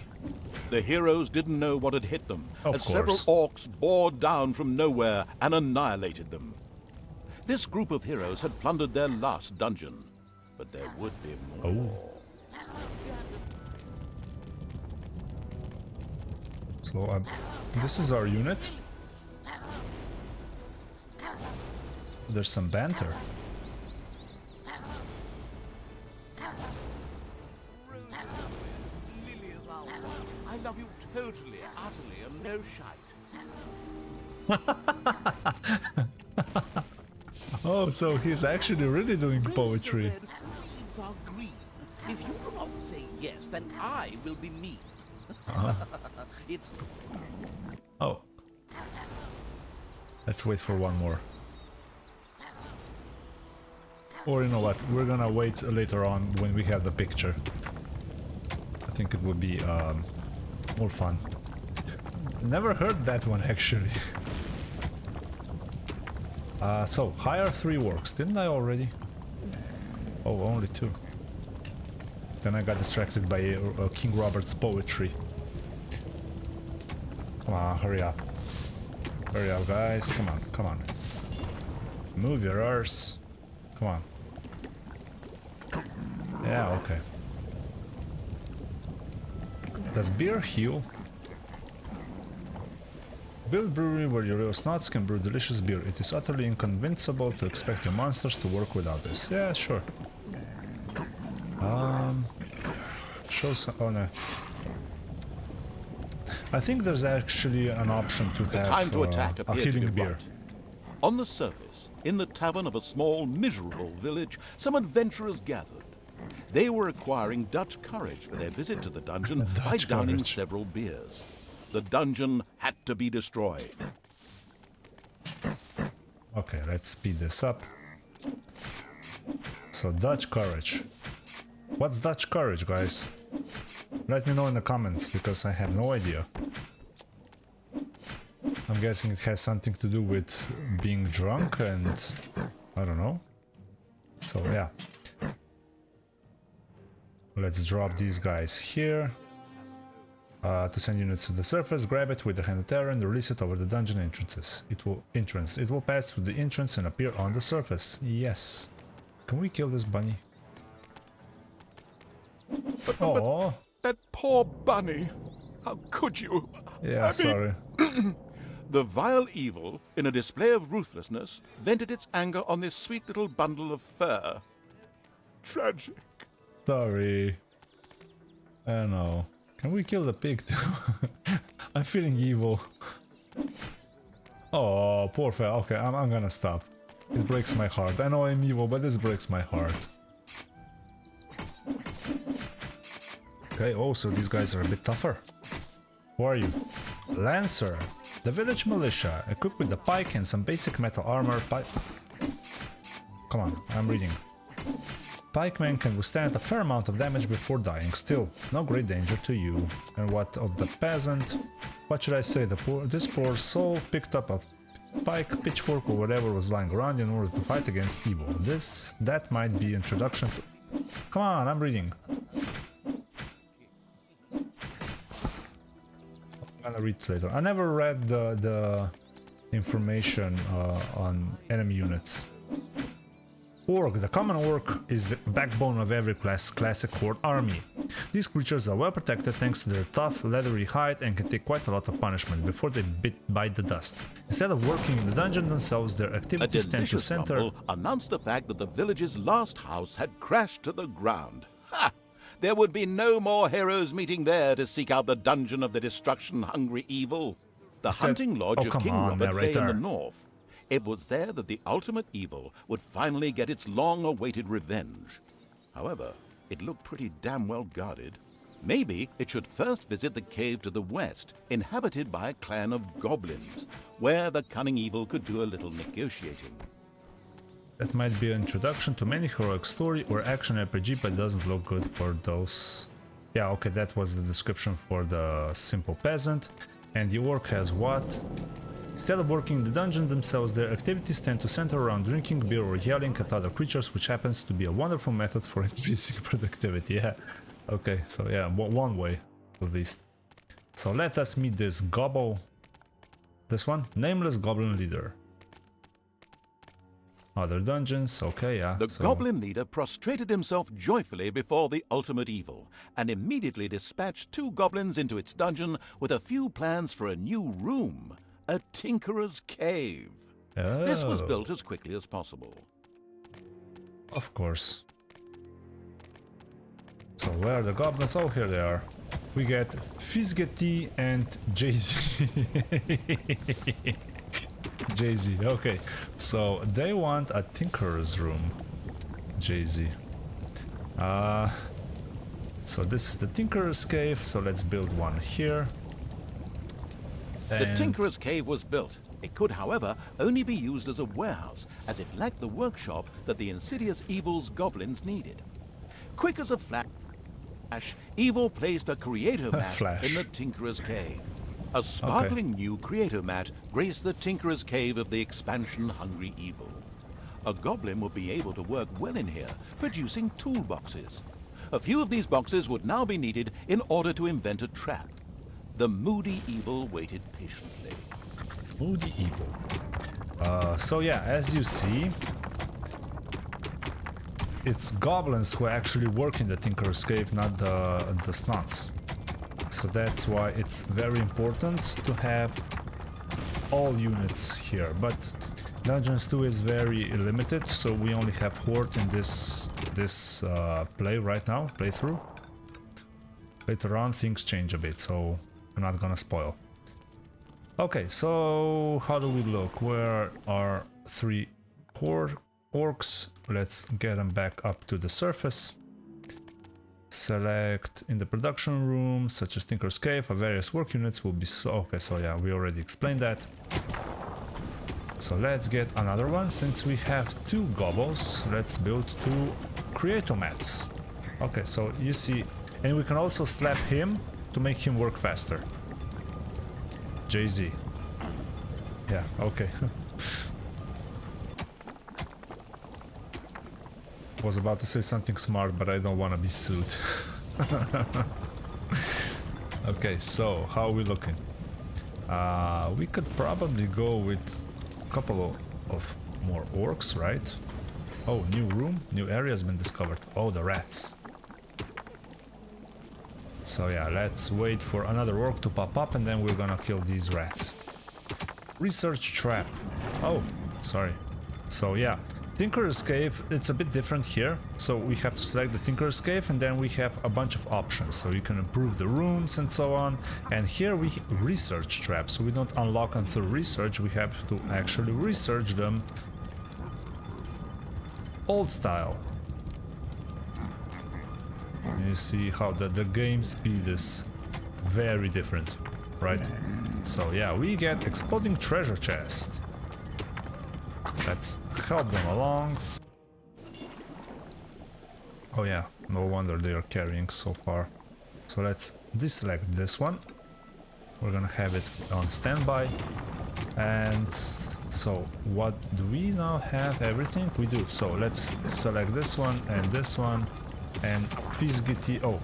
The heroes didn't know what had hit them, Of as several course. orcs bore down from nowhere and annihilated them. This group of heroes had plundered their last dungeon, but there would be more. Oh. So this is our unit. There's some banter. I love you totally, utterly, and no shite. Oh, so he's actually really doing poetry. Red weeds are green. If you do not say yes, then I will be mean. It's Oh. Let's wait for one more. Or you know what, we're gonna wait later on when we have the picture. I think it would be more fun. Never heard that one actually. So, hire 3 works, didn't I already? Oh, only 2. Then I got distracted by King Robert's poetry. Come on, hurry up. Hurry up, guys. Come on, come on. Move your arse. Come on. Yeah, okay. Does beer heal? Build brewery where your real snots can brew delicious beer. It is utterly inconceivable to expect your monsters to work without this. Yeah, sure. Show some... Oh no. I think there's actually an option to have Time to attack a healing beer. Right. On the surface, in the tavern of a small, miserable village, some adventurers gathered. They were acquiring Dutch courage for their visit to the dungeon by downing several beers. The dungeon had to be destroyed. Okay, let's speed this up. So, Dutch courage. What's Dutch courage, guys? Let me know in the comments, because I have no idea. I'm guessing it has something to do with being drunk and... I don't know. So, yeah. Let's drop these guys here. To send units to the surface, grab it with the hand of terror and release it over the dungeon entrances. It will pass through the entrance and appear on the surface. Yes. Can we kill this bunny? Oh, that poor bunny. How could you? Yeah, sorry. The vile evil, in a display of ruthlessness, vented its anger on this sweet little bundle of fur. Tragic. Sorry. I know. Can we kill the pig too? I'm feeling evil. Oh, poor fella. Okay, I'm gonna stop. It breaks my heart. I know I'm evil, but this breaks my heart. Okay, oh, so these guys are a bit tougher. Who are you? Lancer. The village militia, equipped with a pike and some basic metal armor. Come on, I'm reading. Pikemen can withstand a fair amount of damage before dying. Still, no great danger to you. And what of the peasant? What should I say? This poor soul picked up a pike, pitchfork, or whatever was lying around in order to fight against evil. That might be introduction to... Come on, I'm reading. I'm gonna read later. I never read the information on enemy units. Orc. The common orc is the backbone of every classic horde army. These creatures are well protected thanks to their tough, leathery hide and can take quite a lot of punishment before they bite the dust. Instead of working in the dungeon themselves, their activities tend to center... A delicious rumble announced the fact that the village's last house had crashed to the ground. Ha! There would be no more heroes meeting there to seek out the dungeon of the destruction-hungry evil. The hunting lodge of King Robert lay in the north. It was there that the ultimate evil would finally get its long-awaited revenge. However, it looked pretty damn well guarded. Maybe it should first visit the cave to the west, inhabited by a clan of goblins, where the cunning evil could do a little negotiating. That might be an introduction to many heroic story or action RPG, but doesn't look good for those. Yeah, okay, that was the description for the simple peasant. And the orc has what? Instead of working in the dungeon themselves, their activities tend to center around drinking beer or yelling at other creatures, which happens to be a wonderful method for increasing productivity. Yeah, okay, so yeah, one way at least. So let us meet this Gobo. This one? Nameless Goblin Leader. Other dungeons, okay, yeah. The goblin leader prostrated himself joyfully before the ultimate evil, and immediately dispatched 2 goblins into its dungeon with a few plans for a new room. A tinkerer's cave. Oh. This was built as quickly as possible. Of course. So where are the goblins? Oh, here they are. We get Fizgety and Jay-Z. Jay-Z, okay. So they want a tinkerer's room. Jay-Z. So this is the tinkerer's cave, so let's build one here. The Tinkerer's Cave was built. It could, however, only be used as a warehouse, as it lacked the workshop that the insidious evil's goblins needed. Quick as a flash, Evil placed a creator mat in the Tinkerer's Cave. A sparkling new creator mat graced the Tinkerer's Cave of the expansion-hungry evil. A goblin would be able to work well in here, producing toolboxes. A few of these boxes would now be needed in order to invent a trap. The moody evil waited patiently. Moody evil. So yeah, as you see, it's goblins who actually work in the Tinker's Cave, not the snots. So that's why it's very important to have all units here. But Dungeons 2 is very limited, so we only have Horde in this playthrough. Later on things change a bit, so I'm not gonna spoil. Okay, so how do we look? Where are 3 orcs? Let's get them back up to the surface. Select in the production room, such as Tinker's Cave, various work units will be okay, so yeah, we already explained that. So let's get another one. Since we have 2 gobos, let's build 2 creatomats. Okay, so you see, and we can also slap him to make him work faster. Jay-Z. Yeah, okay. Was about to say something smart, but I don't want to be sued. Okay, so how are we looking? We could probably go with a couple of more orcs, right? Oh, new room, new area has been discovered. Oh, the rats. So yeah, let's wait for another orc to pop up and then we're gonna kill these rats. Research trap. Oh, sorry. So yeah, Tinker's Cave, it's a bit different here. So we have to select the Tinker's Cave and then we have a bunch of options. So you can improve the rooms and so on. And here we research traps. So we don't unlock them through research, we have to actually research them old style. You see how the game speed is very different, right? So yeah, we get exploding treasure chest. Let's help them along. Oh yeah, no wonder they are carrying so far. So let's deselect this one. We're gonna have it on standby. And so what do we now have? Everything we do. So let's select this one and this one. And please get the... oh,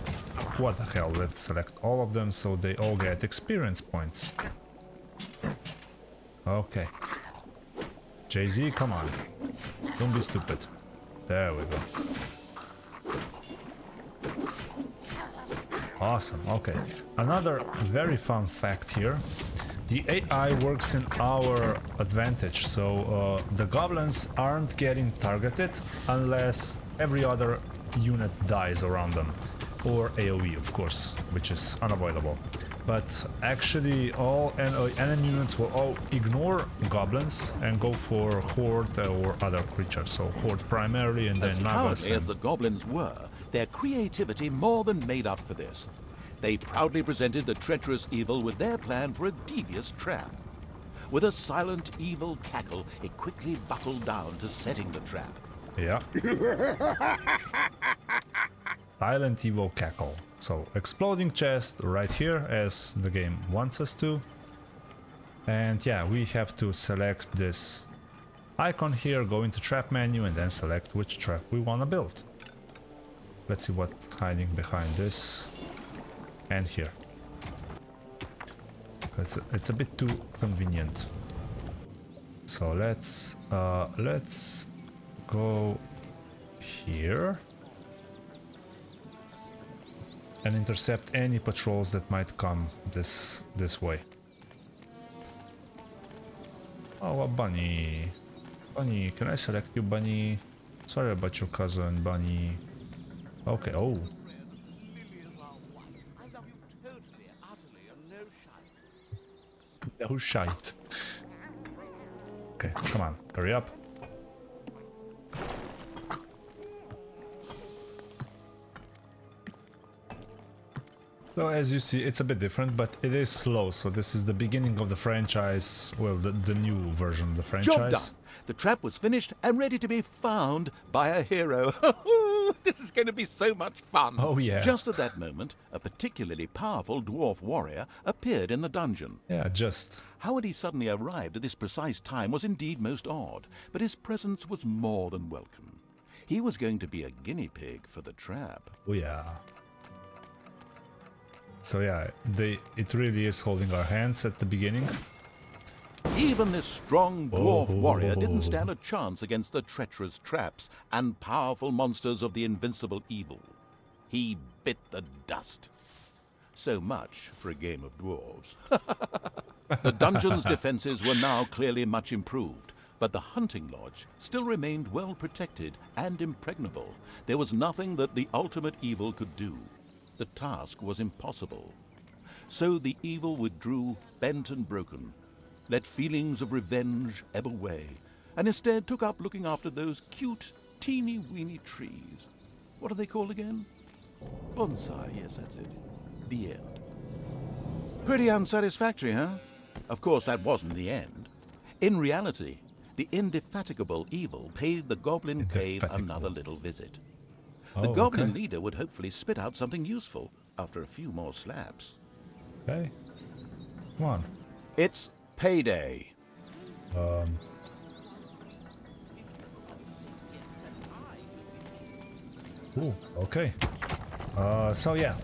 what the hell, let's select all of them so they all get experience points. Okay. Jay-Z, come on. Don't be stupid. There we go. Awesome, okay. Another very fun fact here. The AI works in our advantage, so the goblins aren't getting targeted unless every other unit dies around them, or AoE of course, which is unavoidable. But actually all enemy units will all ignore goblins and go for Horde or other creatures. So Horde primarily and then Nagas. As the goblins were, their creativity more than made up for this. They proudly presented the treacherous evil with their plan for a devious trap. With a silent evil cackle, it quickly buckled down to setting the trap. Yeah. Silent evil cackle. So exploding chest right here as the game wants us to. And yeah, we have to select this icon here, go into trap menu and then select which trap we want to build. Let's see what's hiding behind this and here. It's a bit too convenient. So let's go here and intercept any patrols that might come this way. Oh, a bunny. Bunny, can I select you, bunny? Sorry about your cousin, bunny. Okay, oh. No shite. Okay, come on, hurry up. So as you see, it's a bit different, but it is slow. So this is the beginning of the franchise, well, the new version of the franchise. Job done. The trap was finished and ready to be found by a hero. This is going to be so much fun. Oh yeah. Just at that moment, a particularly powerful dwarf warrior appeared in the dungeon. Yeah, just. How had he suddenly arrived at this precise time was indeed most odd, but his presence was more than welcome. He was going to be a guinea pig for the trap. Oh yeah. So yeah, it really is holding our hands at the beginning. Even this strong dwarf warrior didn't stand a chance against the treacherous traps and powerful monsters of the invincible evil. He bit the dust. So much for a game of dwarves. The dungeon's defenses were now clearly much improved, but the hunting lodge still remained well protected and impregnable. There was nothing that the ultimate evil could do. The task was impossible. So the evil withdrew, bent and broken, let feelings of revenge ebb away, and instead took up looking after those cute, teeny-weeny trees. What are they called again? Bonsai, yes, that's it. The end. Pretty unsatisfactory, huh? Of course, that wasn't the end. In reality, the indefatigable evil paid the Goblin Cave another little visit. The Goblin leader would hopefully spit out something useful after a few more slaps. Okay. Come on. It's payday. Ooh, okay. So yeah.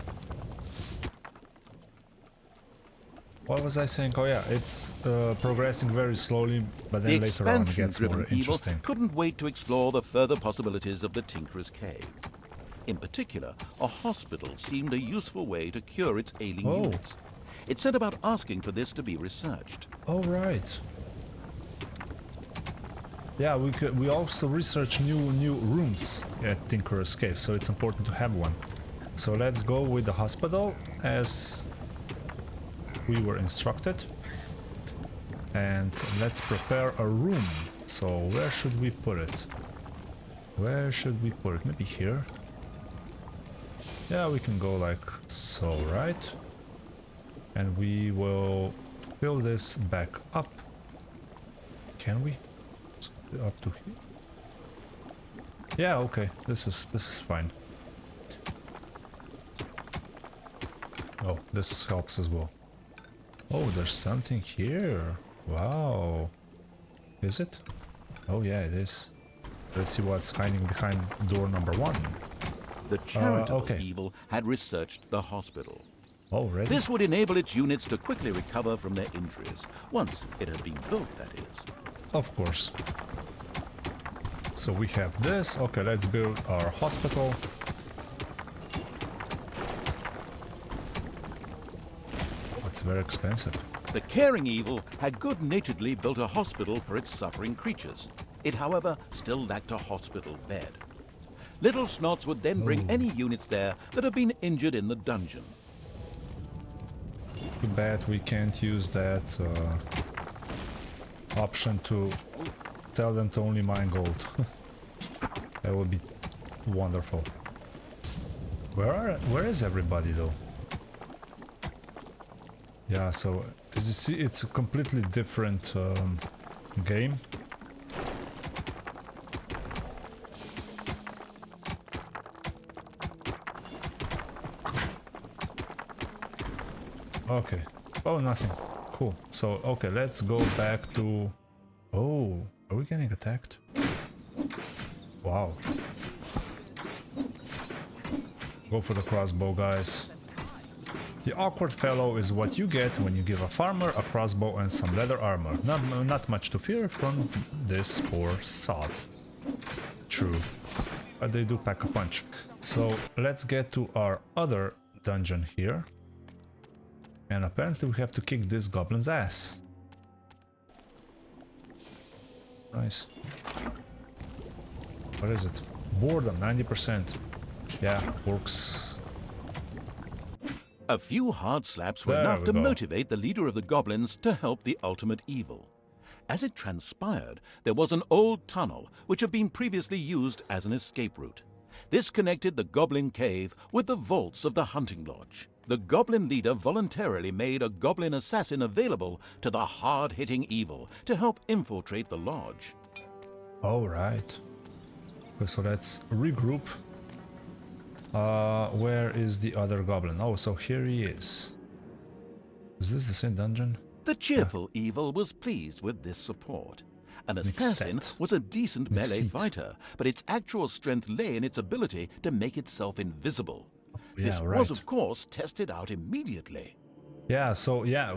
What was I saying? Oh yeah, it's progressing very slowly, but then later on it gets more interesting. Couldn't wait to explore the further possibilities of the Tinkerer's Cave. In particular, a hospital seemed a useful way to cure its ailing units. It set about asking for this to be researched. Oh right. Yeah, we also research new rooms at Tinkerer's Cave, so it's important to have one. So let's go with the hospital as we were instructed, and let's prepare a room. So where should we put it? Where should we put it? Maybe here? Yeah, we can go like so, right? And we will fill this back up. Can we? Up to here? Yeah, okay. This is fine. Oh, this helps as well. Oh, there's something here. Wow. Is it? Oh yeah, it is. Let's see what's hiding behind door number 1. The charitable evil had researched the hospital. Already? This would enable its units to quickly recover from their injuries, once it had been built, that is. Of course. So we have this. Okay, let's build our hospital. It's very expensive. The caring evil had good-naturedly built a hospital for its suffering creatures. It, however, still lacked a hospital bed. Little Snots would then bring any units there that had been injured in the dungeon. Too bad we can't use that option to tell them to only mine gold. That would be wonderful. Where is everybody though? Yeah, so as you see, it's a completely different game. Okay. Oh, nothing. Cool. So, okay, let's go back to... Oh, are we getting attacked? Wow. Go for the crossbow, guys. The awkward fellow is what you get when you give a farmer a crossbow and some leather armor. Not much to fear from this poor sod. True. But they do pack a punch. So let's get to our other dungeon here. And apparently we have to kick this goblin's ass. Nice. What is it? Boredom, 90%. Yeah, works. A few hard slaps were enough to motivate the leader of the goblins to help the ultimate evil. As it transpired, there was an old tunnel which had been previously used as an escape route. This connected the Goblin Cave with the vaults of the hunting lodge. The goblin leader voluntarily made a goblin assassin available to the hard-hitting evil to help infiltrate the lodge. All right. So let's regroup. Where is the other goblin? Oh, so here he is. Is this the same dungeon? The cheerful evil was pleased with this support. An assassin was a decent melee fighter, but its actual strength lay in its ability to make itself invisible. This was, of course, tested out immediately. Yeah, so yeah,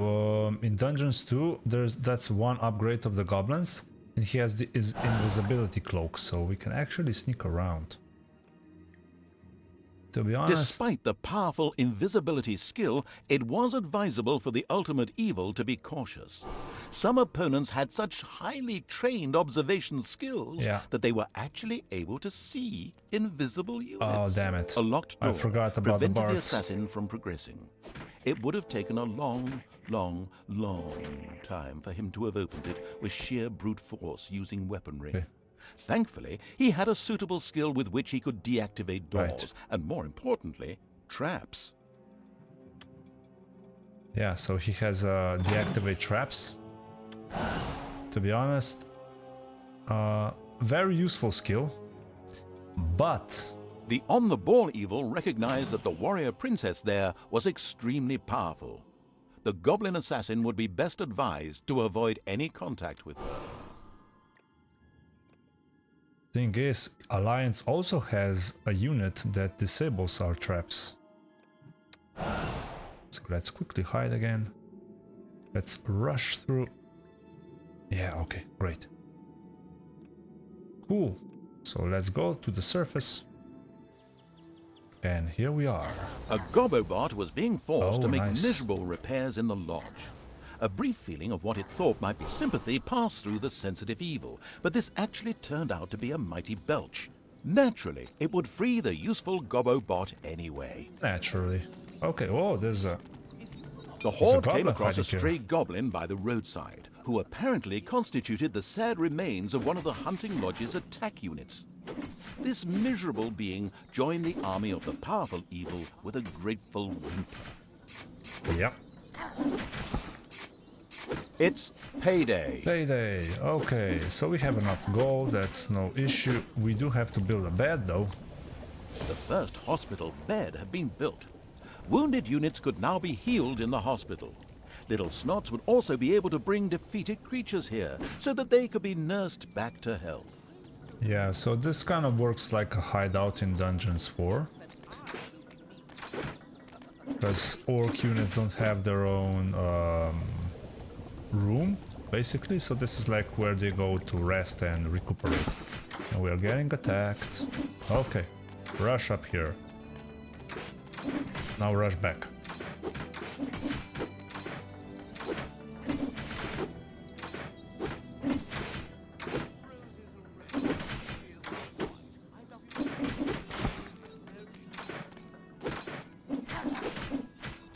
in Dungeons 2, that's one upgrade of the goblins, and he has his invisibility cloak, so we can actually sneak around. To be honest, despite the powerful invisibility skill, it was advisable for the ultimate evil to be cautious. Some opponents had such highly trained observation skills that they were actually able to see invisible units. Oh, damn it. A locked door I forgot about the prevented the bards. assassin from progressing. It would have taken a long time for him to have opened it with sheer brute force using weaponry. Okay. Thankfully, he had a suitable skill with which he could deactivate doors, and more importantly, traps. Yeah, so he has deactivate traps. To be honest, very useful skill, but the on-the-ball evil recognized that the warrior princess there was extremely powerful. The goblin assassin would be best advised to avoid any contact with her. Thing is, Alliance also has a unit that disables our traps. So let's quickly hide again. Let's rush through. Yeah, okay, great. Cool. So let's go to the surface. And here we are. A Gobo-bot was being forced to make nice. miserable repairs in the lodge. A brief feeling of what it thought might be sympathy passed through the sensitive evil, but this actually turned out to be a mighty belch. Naturally, it would free the useful Gobo-bot anyway. Naturally. Okay, oh, there's a... The horde came across a stray goblin by the roadside, who apparently constituted the sad remains of one of the hunting lodge's attack units. This miserable being joined the army of the powerful evil with a grateful whimper. Yep. It's payday. Payday. Okay, so we have enough gold, that's no issue. We do have to build a bed though. The first hospital bed had been built. Wounded units could now be healed in the hospital. Little Snots would also be able to bring defeated creatures here, so that they could be nursed back to health. Yeah, so this kind of works like a hideout in Dungeons 4. Because orc units don't have their own room, basically, so this is like where they go to rest and recuperate. And we are getting attacked. Okay, rush up here. Now rush back.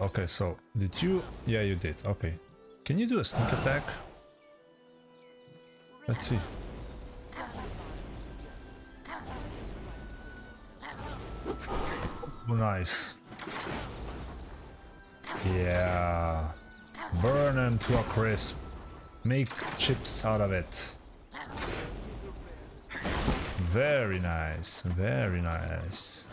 Okay, so did you... Yeah, you did. Okay. Can you do a sneak attack? Let's see. Oh, nice. Yeah. Burn them to a crisp. Make chips out of it. Very nice. Very nice.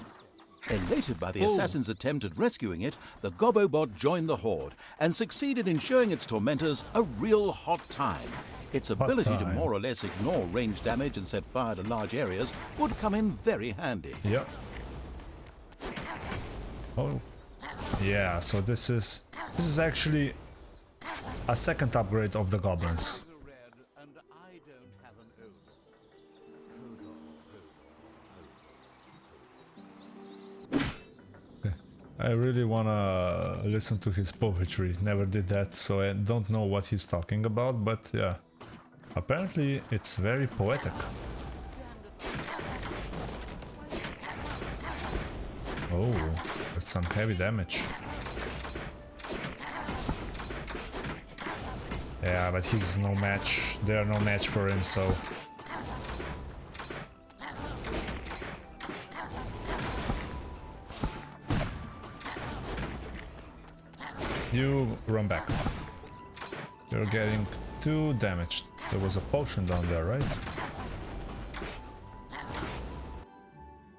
Elated by the assassin's attempt at rescuing it, the Gobo-bot joined the horde and succeeded in showing its tormentors a real hot time. Its ability to more or less ignore range damage and set fire to large areas would come in very handy. Yep. Oh. Yeah, so this is actually a second upgrade of the goblins. I really wanna listen to his poetry. Never did that, so I don't know what he's talking about, but yeah. Apparently it's very poetic. Oh, that's some heavy damage. Yeah, but he's no match. They are no match for him, so... You run back. You're getting too damaged. There was a potion down there, right?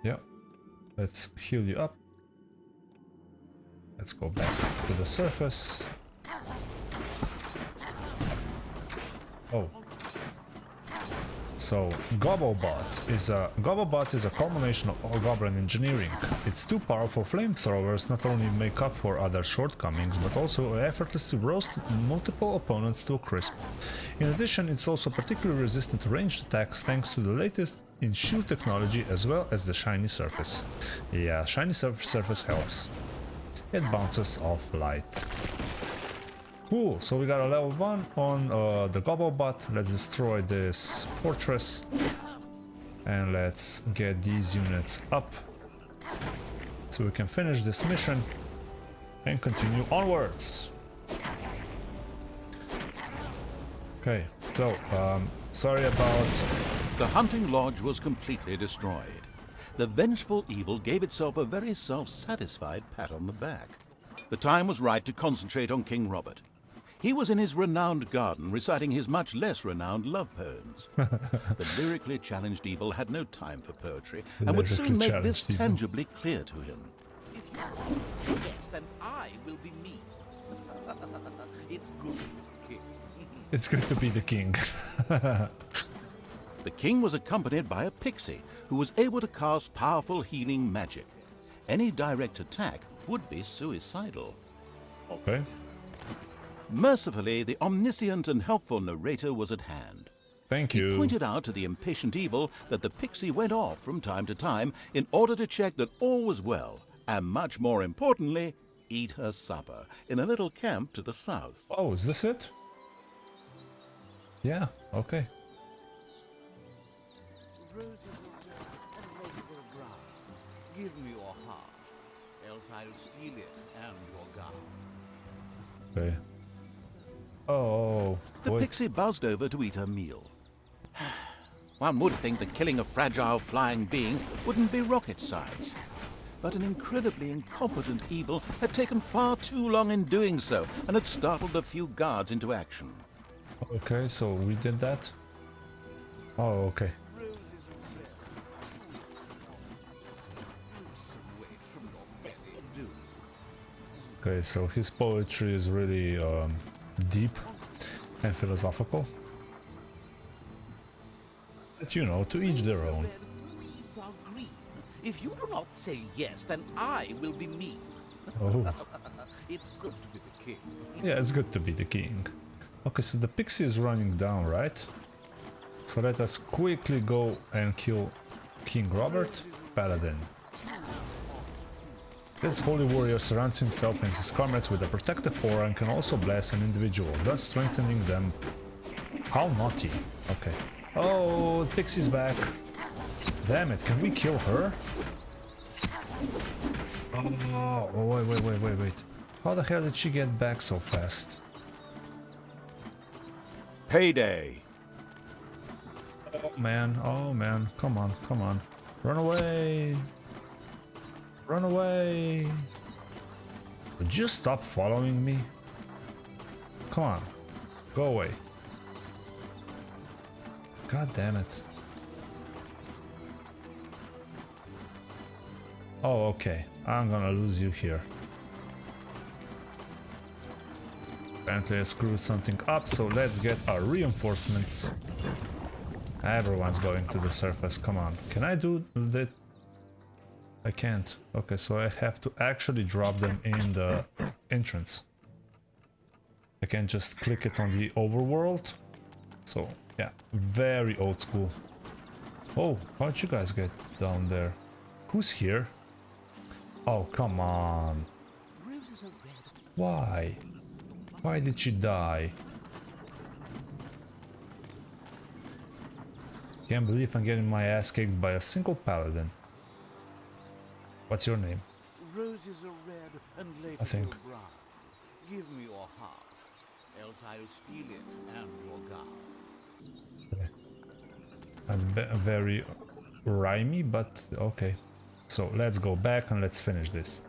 Yeah. Let's heal you up. Let's go back to the surface. Oh. So Gobo-bot is a culmination of all Goblin engineering. Its two powerful flamethrowers not only make up for other shortcomings, but also effortlessly roast multiple opponents to a crisp. In addition, it's also particularly resistant to ranged attacks thanks to the latest in shield technology as well as the shiny surface. Yeah, shiny surface helps. It bounces off light. Cool, so we got a level 1 on the Gobo-bot. Let's destroy this fortress. And let's get these units up. So we can finish this mission and continue onwards. Okay, so, sorry about... The hunting lodge was completely destroyed. The vengeful evil gave itself a very self-satisfied pat on the back. The time was right to concentrate on King Robert. He was in his renowned garden reciting his much less renowned love poems. The lyrically challenged evil had no time for poetry and would soon make this tangibly clear to him. If you want yes, then I will be me. It's good to be the king. It's good to be the king. The king was accompanied by a pixie who was able to cast powerful healing magic. Any direct attack would be suicidal. Okay. Mercifully, the omniscient and helpful narrator was at hand. Thank you. He pointed out to the impatient evil that the pixie went off from time to time in order to check that all was well, and much more importantly, eat her supper in a little camp to the south. Oh, is this it? Yeah, okay. Roses are red and ladies are brown. Give me your heart, else I'll steal it and your gown. Okay. Oh, The boy. pixie buzzed over to eat her meal. One would think that killing a fragile flying being wouldn't be rocket science. But an incredibly incompetent evil had taken far too long in doing so and had startled a few guards into action. Okay, so we did that. Oh, okay. Roses are red. Loose and wait from your belly dew. Okay, so his poetry is really deep and philosophical. But you know, to each their own. Leaves are green. If you do not say yes, then I will be me. Oh, It's good to be the king. yeah, it's good to be the king. Okay, so the pixie is running down, right? So let us quickly go and kill King Robert, Paladin. This holy warrior surrounds himself and his comrades with a protective aura and can also bless an individual, thus strengthening them. How naughty. Okay. Oh, the pixie's back. Damn it, can we kill her? Oh, wait. How the hell did she get back so fast? Payday! Oh man, come on. Run away! Run away! Would you stop following me? Come on, go away. God damn it. Oh, okay, I'm gonna lose you here. Apparently I screwed something up, so let's get our reinforcements. Everyone's going to the surface, come on. Can I do that? I can't. Okay, so I have to actually drop them in the entrance. I can just click it on the overworld. So, yeah, very old school. Oh, how'd you guys get down there? Who's here? Oh, come on. Roses are red. Why? Why did she die? Can't believe I'm getting my ass kicked by a single paladin. What's your name? Roses are red and ladies I think. are brown. Give me your heart, else I'll steal it and your gown. That's very rhymey, but okay. So let's go back and let's finish this.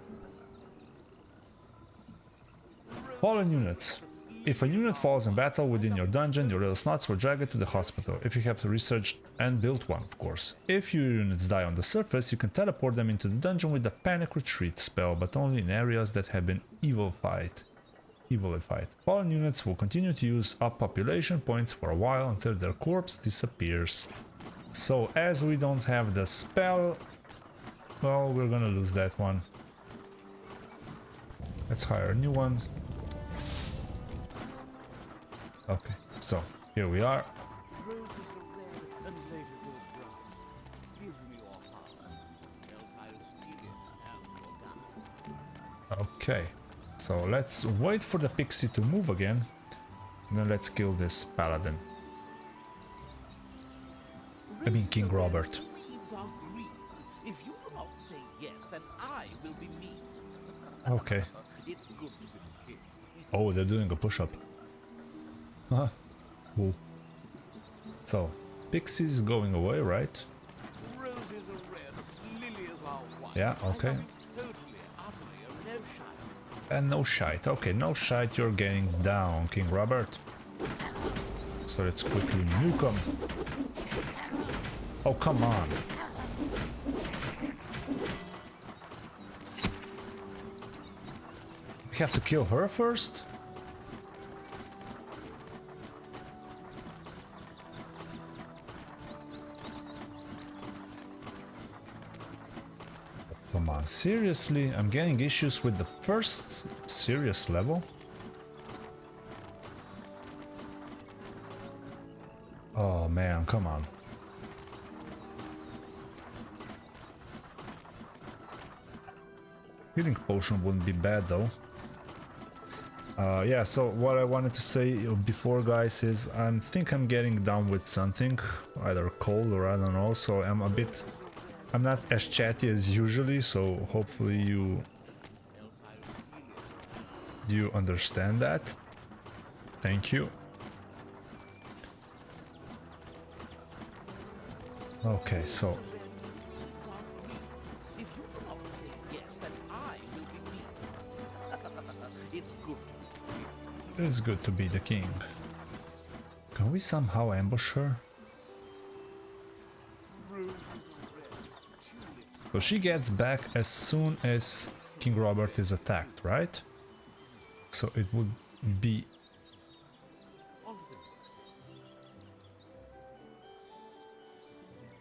Fallen units. If a unit falls in battle within your dungeon, your little snots will drag it to the hospital, if you have researched and built one, of course. If your units die on the surface, you can teleport them into the dungeon with the panic retreat spell, but only in areas that have been evilified. evilified. Fallen units will continue to use up population points for a while until their corpse disappears. So as we don't have the spell, well, we're gonna lose that one. Let's hire a new one. Okay, so here we are. Okay, so let's wait for the pixie to move again, and then let's kill this paladin. I mean King Robert. If you do not say yes, then I will be me. Okay. It's good to be the king. Oh, they're doing a push-up. Huh? Cool. So, pixie's going away, right? Roses are red, lilies are white. Yeah, okay. Totally, utterly, no shite. And no shite. Okay, no shite, you're getting down, King Robert. So let's quickly nuke him. Oh, come on. We have to kill her first? Come on, seriously? I'm getting issues with the first serious level? Oh man, come on. Healing potion wouldn't be bad though. Yeah, so what I wanted to say before, guys, is I think I'm getting down with something, either cold or I don't know, so I'm not as chatty as usually, so hopefully you understand that. Thank you. Okay, so it's good to be the king. Can we somehow ambush her? So she gets back as soon as King Robert is attacked, right? So it would be...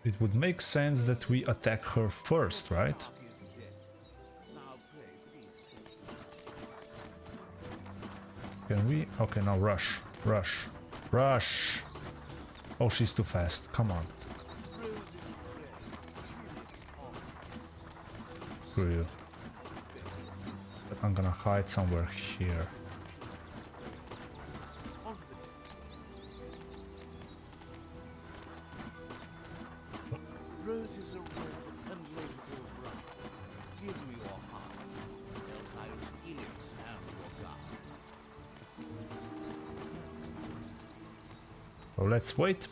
It would make sense that we attack her first, right? Can we? Okay, now rush, rush, rush! Oh, she's too fast, come on. Screw you. But I'm gonna hide somewhere here. Roses are red and roses are bright. Give me your heart, else I'll steal it and your God. So let's wait.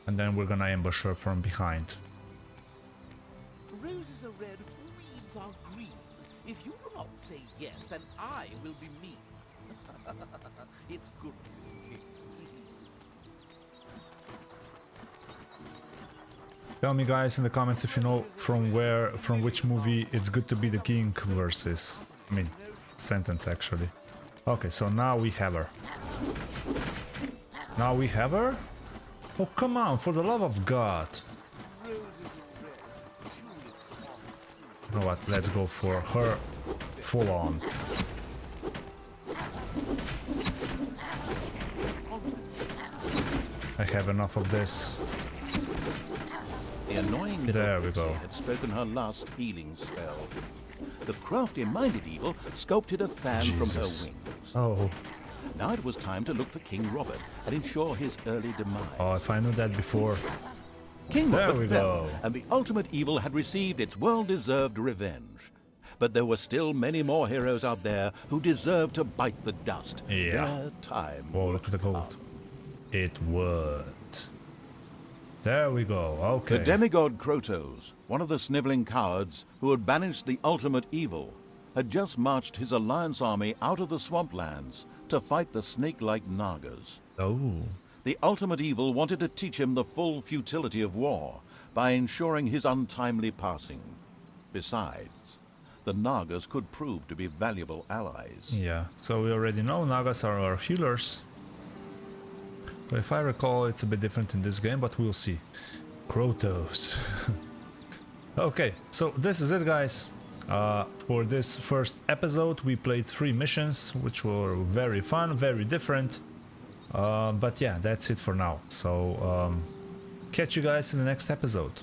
And then we're gonna ambush her from behind. Roses are red, weeds are green. If you do not say yes, then I will be me. It's good to be king. Tell me, guys, in the comments if you know from which movie it's good to be the king versus. I mean, sentence actually. Okay, so now we have her. Now we have her? Oh, come on, for the love of God. You know what, let's go for her full on. I have enough of this. The annoying little There we pixie go. had spoken her last healing spell. The crafty-minded evil sculpted a fan from her Jesus. wings. Oh, Now it was time to look for King Robert and ensure his early demise. oh, if I knew that before. King There Robert we fell, go. and the ultimate evil had received its well-deserved revenge. But there were still many more heroes out there who deserved to bite the dust. Yeah. Their time Whoa, would look at the gold. come. It would. There we go, okay. The demigod Krotos, one of the sniveling cowards who had banished the ultimate evil, had just marched his alliance army out of the swamplands to fight the snake-like Nagas. Oh. The ultimate evil wanted to teach him the full futility of war by ensuring his untimely passing. Besides, the Nagas could prove to be valuable allies. Yeah, so we already know Nagas are our healers. But if I recall, it's a bit different in this game, but we'll see. Krotos. Okay, so this is it, guys. For this first episode, we played 3 missions, which were very fun, very different. But yeah, that's it for now. So catch you guys in the next episode.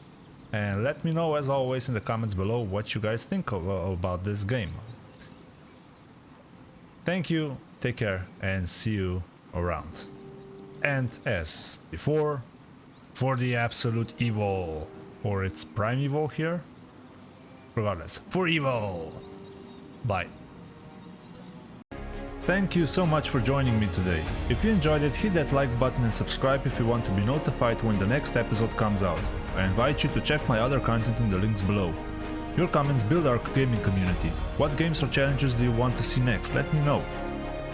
And let me know, as always, in the comments below what you guys think about this game. Thank you, take care, and see you around. And as before, for the absolute evil, or its prime evil here, regardless, for evil. Bye. Thank you so much for joining me today. If you enjoyed it, hit that like button and subscribe if you want to be notified when the next episode comes out. I invite you to check my other content in the links below. Your comments build our gaming community. What games or challenges do you want to see next? Let me know.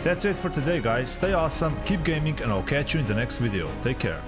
That's it for today, guys. Stay awesome, keep gaming, and I'll catch you in the next video. Take care.